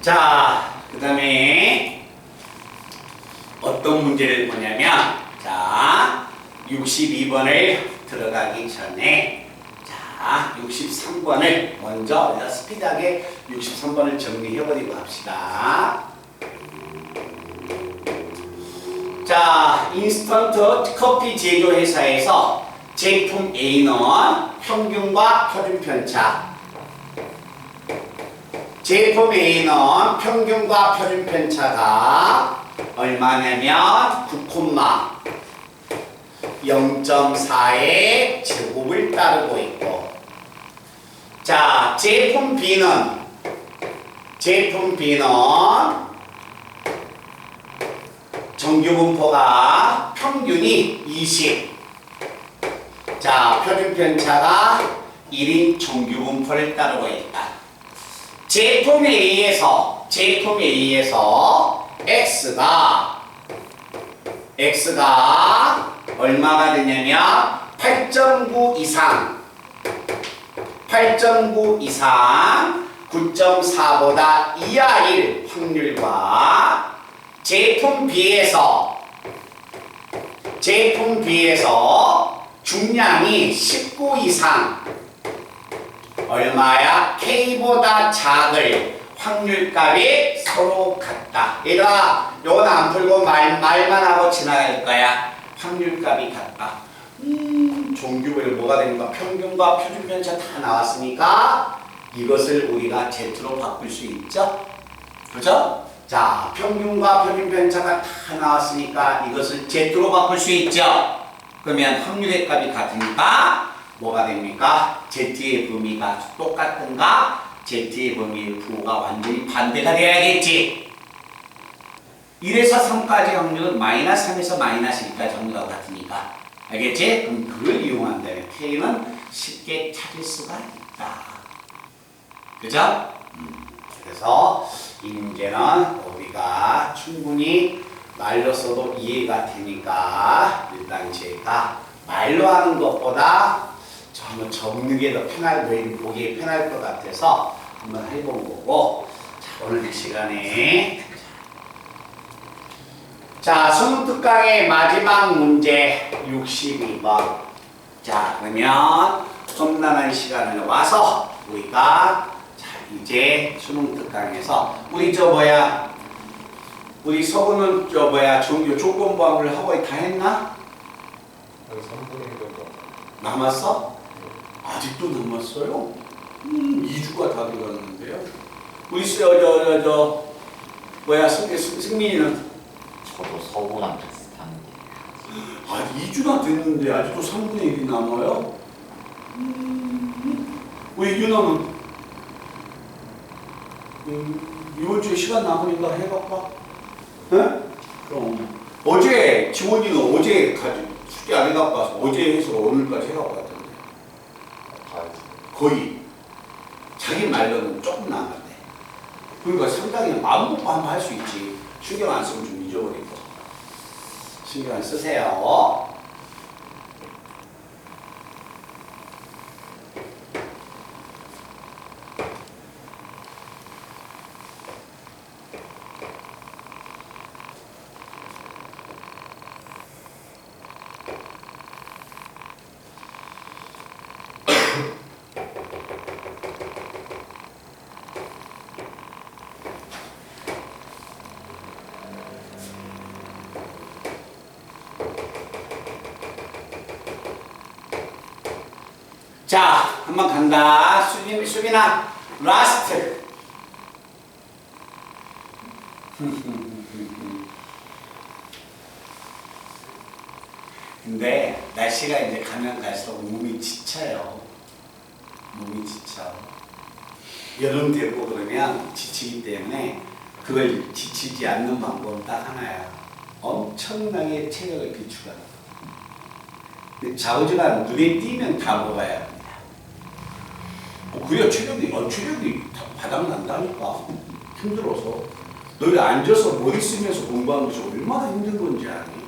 자, 그 다음에 어떤 문제를 보냐면, 자, 62번을 들어가기 전에, 자, 63번을 먼저 스피드하게 63번을 정리해버리고 합시다. 자, 인스턴트 커피 제조회사에서 제품 A는 평균과 표준 편차, 제품 A는 평균과 표준 편차가 얼마냐면 9,0.4의 제곱을 따르고 있고, 자, 제품 B는 정규 분포가 평균이 20, 자, 표준 편차가 1인 정규 분포를 따르고 있다. 제품 A에서 X가 얼마가 되냐면 8.9 이상 9.4보다 이하일 확률과 제품 B에서 중량이 19 이상 얼마야? K보다 작을 확률값이 서로 같다. 얘들아, 요건 안 풀고 말만 하고 지나갈 거야. 확률값이 같다. 종규별 뭐가 됩니까? 평균과 표준 편차 다 나왔으니까 이것을 우리가 Z로 바꿀 수 있죠? 그죠? 자, 평균과 표준 편차가 다 나왔으니까 이것을 Z로 바꿀 수 있죠? 그러면 확률의 값이 같으니까 뭐가 됩니까? Z의 범위가 똑같은가? Z의 범위의 부호가 완전히 반대가 돼야겠지. 1에서 3까지 확률은 -3에서 -2까지 확률하고 같으니까. 알겠지? 그럼 그걸 이용한다면 K는 쉽게 찾을 수가 있다. 그죠? 그래서 이 문제는 우리가 충분히 말로 써도 이해가 되니까 일단 제가 말로 하는 것보다 한번 적는 게 더 보기에 편할 것 같아서 한번 해본 거고, 자, 오늘 이 시간에 자, 수능 특강의 마지막 문제 62번. 자, 그러면 험난한 시간을 와서 우리가 자, 이제 수능 특강에서 우리 우리 서구는 종교 조건부함을 하고 다 했나? 한 3분의 1 정도. 남았어? 아직도 남았어요? 2주가 다 들어갔는데요. 우리 승민이는 저도 서구랑 비슷한데. 2주나 됐는데 아직도 3분의 1이 남아요? 우리 윤호는 이번 주에 시간 남으니까 해볼까? 네? 그럼 어제 지원이는 어제 숙제 안 해갖고 와서 어제 해서 오늘까지 해갖고 왔던데 가야지. 거의 자기 말로는 조금 남았네. 그러니까 상당히 마음 먹고 한번 할 수 있지. 신경 안 쓰면 좀 잊어버리고. 신경 안 쓰세요. 자, 한번 간다. 수빈아, 라스트. 근데 날씨가 이제 가면 갈수록 몸이 지쳐요. 몸이 지쳐. 여름 되고 그러면 지치기 때문에 그걸 지치지 않는 방법은 딱 하나야. 엄청나게 체력을 비축하는 거. 좌우지간 눈에 띄면 다 먹어야 합니다. 그래야 체력이 바닥난다니까. 힘들어서. 너희 앉아서 머리 쓰면서 공부하는 것이 얼마나 힘든 건지 아니?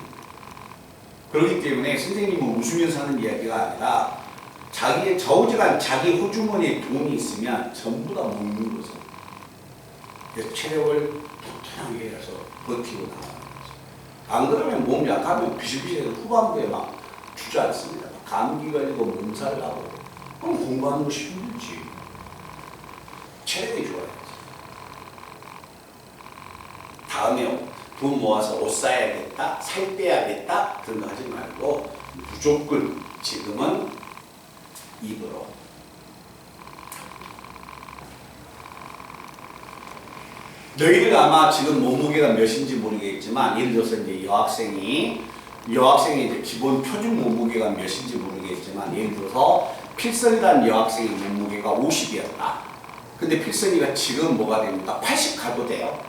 그렇기 때문에 선생님은 웃으면서 하는 이야기가 아니라 자기의 좌우지간 자기 호주머니에 돈이 있으면 전부 다 먹는 거죠. 그래서 체력을 튼튼하게 해서 버티고 나가는 거죠. 안 그러면 몸 약하면 비실비실해서 후반부에 막 주저앉습니다. 감기 걸리고 몸살 나고 그럼 공부하는 것이 힘들지. 체력이 좋아야지. 다음에 돈 모아서 옷 사야겠다, 살 빼야겠다 그런 거 하지 말고 무조건 지금은 입으로. 너희들 아마 지금 몸무게가 몇인지 모르겠지만 예를 들어서 이제 여학생이 이제 기본 표준 몸무게가 몇인지 모르겠지만 예를 들어서 필선이라는 여학생의 몸무게가 50이었다. 근데 필선이가 지금 뭐가 됩니까? 80 가도 돼요.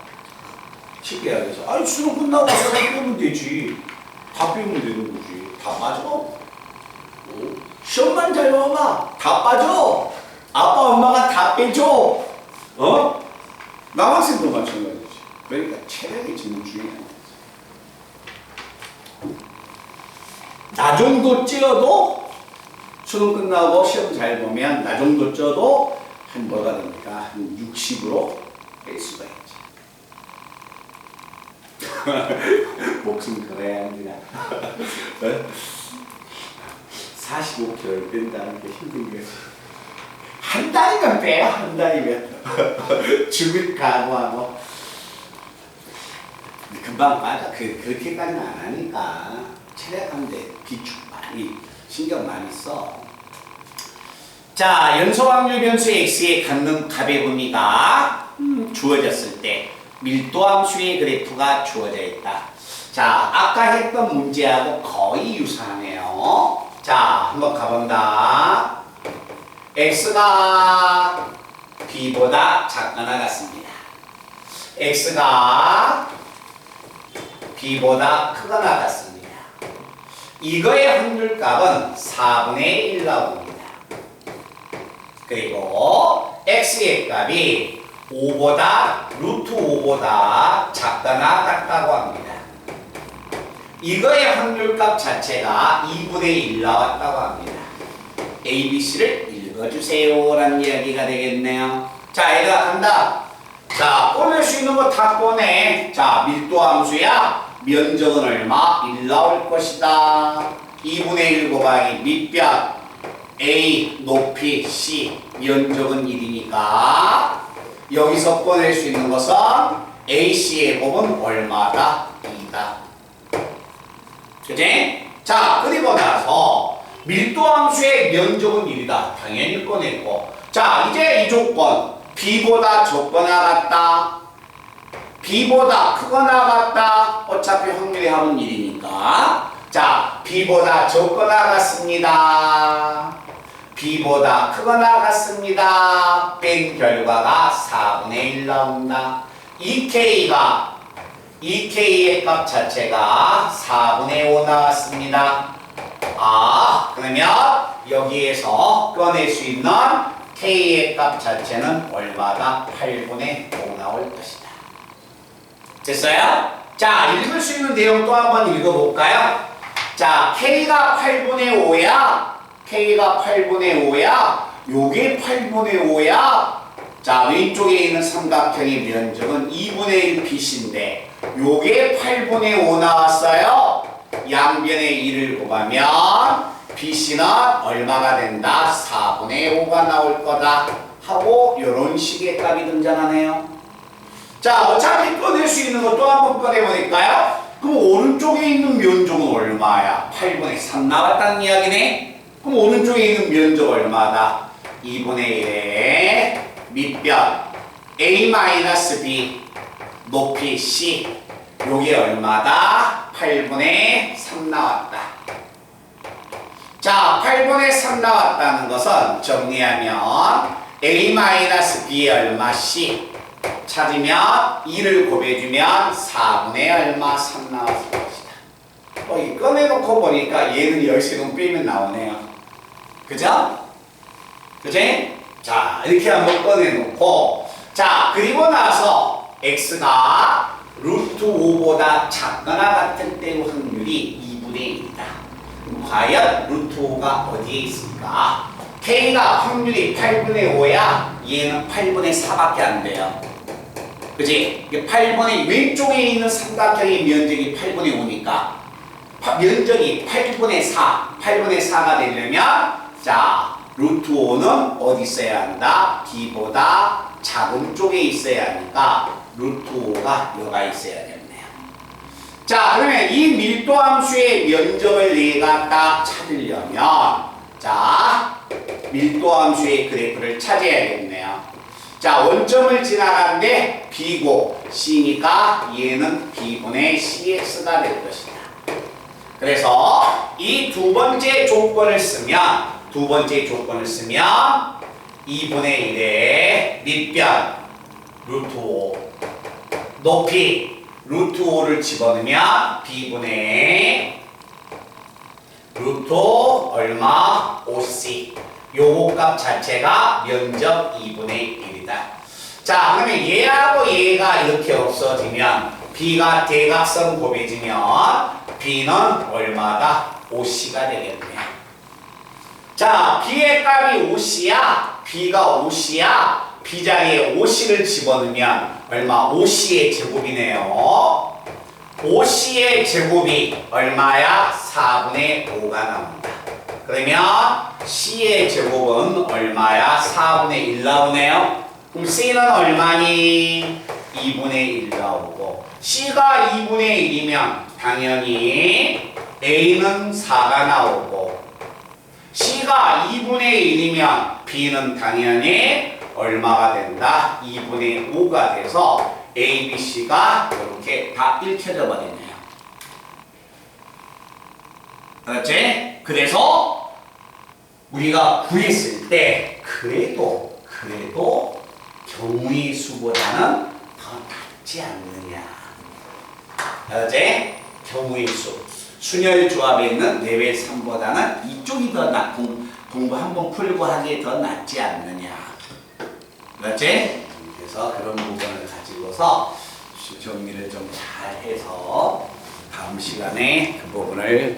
쉽게 얘기해서 아니 수능 끝나고 와서 살 빼면 되지. 다 빼면 되는 거지. 다 빠져. 시험만 잘 봐봐. 다 빠져. 아빠 엄마가 다 빼줘. 남학생도 마찬가지지. 그러니까 체력이 지금 중요한 거지. 나 정도 찌어도 수능 끝나고 시험 잘 보면 나 정도 쪄도 한 뭐가 됩니까? 한 60으로 뺄 수가 있지. 목숨 걸어야 합니다. 45kg를 뺀다는 게 힘든 거지. 한 달이면 빼요. 한 달이면. 죽을 각오하고. 금방 맞아. 그렇게까지는 안 하니까. 체력하는데 비축 많이, 신경 많이 써. 자, 연소확률 변수 x의 갖는 값의 주어졌을 때 밀도함수의 그래프가 주어져 있다. 자, 아까 했던 문제하고 거의 유사하네요. 자, 한번 가본다. x가 b보다 작거나 같습니다. x가 b보다 크거나 같습니다. 이거의 확률값은 4분의 1 나옵니다. 그리고 x의 값이 5보다 루트 5보다 작거나 같다고 합니다. 이거의 확률값 자체가 2분의 1 나왔다고 합니다. A, B, C를 읽어주세요 라는 이야기가 되겠네요. 자, 얘들아 간다. 자, 꺼낼 수 있는 거 다 꺼내. 자, 밀도함수야. 면적은 얼마? 1 나올 것이다. 2분의 1 곱하기 밑변 A 높이 C 면적은 1이니까 여기서 꺼낼 수 있는 것은 AC의 곱은 얼마다? 2다. 그치? 자, 그리고 나서 밀도함수의 면적은 1이다. 당연히 꺼냈고. 자, 이제 이 조건. B보다 적거나 같다. B보다 크거나 같다. 어차피 확률의 합은 1이니까. 자, B보다 적거나 같습니다. B보다 크거나 같습니다. 뺀 결과가 4분의 1 나온다. EK의 값 자체가 4분의 5 나왔습니다. 아, 그러면 여기에서 꺼낼 수 있는 K의 값 자체는 얼마다? 8분의 5 나올 것이다. 됐어요? 자, 읽을 수 있는 내용 또 한번 읽어볼까요? 자, K가 8분의 5야. K가 8분의 5야. 요게 8분의 5야. 자, 왼쪽에 있는 삼각형의 면적은 2분의 1 빛인데 요게 8분의 5 나왔어요. 양변의 1을 곱하면 BC는 얼마가 된다? 4분의 5가 나올 거다 하고 요런 식의 값이 등장하네요. 자, 어차피 꺼낼 수 있는 거 또 한번 꺼내보니까요. 그럼 오른쪽에 있는 면적은 얼마야? 8분의 3 나왔다는 이야기네. 그럼 오른쪽에 있는 면적 얼마다? 2분의 1에 밑변 A-B 높이 C 요게 얼마다? 8분의 3 나왔다. 자, 8분의 3 나왔다는 것은 정리하면 A-B의 얼마 C 찾으면 2를 곱해주면 4분의 얼마 3 나왔을 것이다. 이 꺼내놓고 보니까 얘는 열쇠는 빼면 나오네요. 그죠? 그치? 자, 이렇게 한번 꺼내놓고 자, 그리고 나서 x가 루트 5보다 작거나 같을 때 확률이 2분의 1이다. 과연 루트 5가 어디에 있을까? K가 확률이 8분의 5야. 얘는 8분의 4밖에 안 돼요. 그치? 8분의 왼쪽에 있는 삼각형의 면적이 8분의 5니까 면적이 8분의 4, 8분의 4가 되려면 자, 루트 5는 어디 있어야 한다? B보다 작은 쪽에 있어야 하니까 루트 5가 여가 있어야 되겠네요. 자, 그러면 이 밀도함수의 면적을 내가 딱 찾으려면 자, 밀도함수의 그래프를 찾아야겠네요. 자, 원점을 지나가는데 B고 C니까 얘는 B분의 CX가 될 것이다. 그래서 이 두 번째 조건을 쓰면 2분의 1에 밑변 루트 5 높이 루트 5를 집어넣으면 B분의 루트 얼마? 5C 요거 값 자체가 면적 2분의 1이다. 자, 그러면 얘하고 얘가 이렇게 없어지면 B가 대각선 곱해지면 B는 얼마다? 5C가 되겠네요. 자, B의 값이 5C야. B가 5C야. B 자리에 5C를 집어넣으면 얼마? 5C의 제곱이네요. 5C의 제곱이 얼마야? 4분의 5가 나온다. 그러면 C의 제곱은 얼마야? 4분의 1 나오네요. 그럼 C는 얼마니? 2분의 1 나오고 C가 2분의 1이면 당연히 A는 4가 나오고 C가 2분의 1이면 B는 당연히 얼마가 된다? 2분의 5가 돼서 A, B, C가 이렇게 다 읽혀져 버리네요. 그렇지? 그래서 우리가 구했을 때 그래도 경우의 수보다는 더 낫지 않느냐. 그렇지? 경우의 수. 순열 조합에 있는 레벨 3보다는 이쪽이 더 공부 한번 풀고 하기에 더 낫지 않느냐. 그렇지? 그래서 그런 부분을 가지고서 정리를 좀 잘 해서 다음 시간에 그 부분을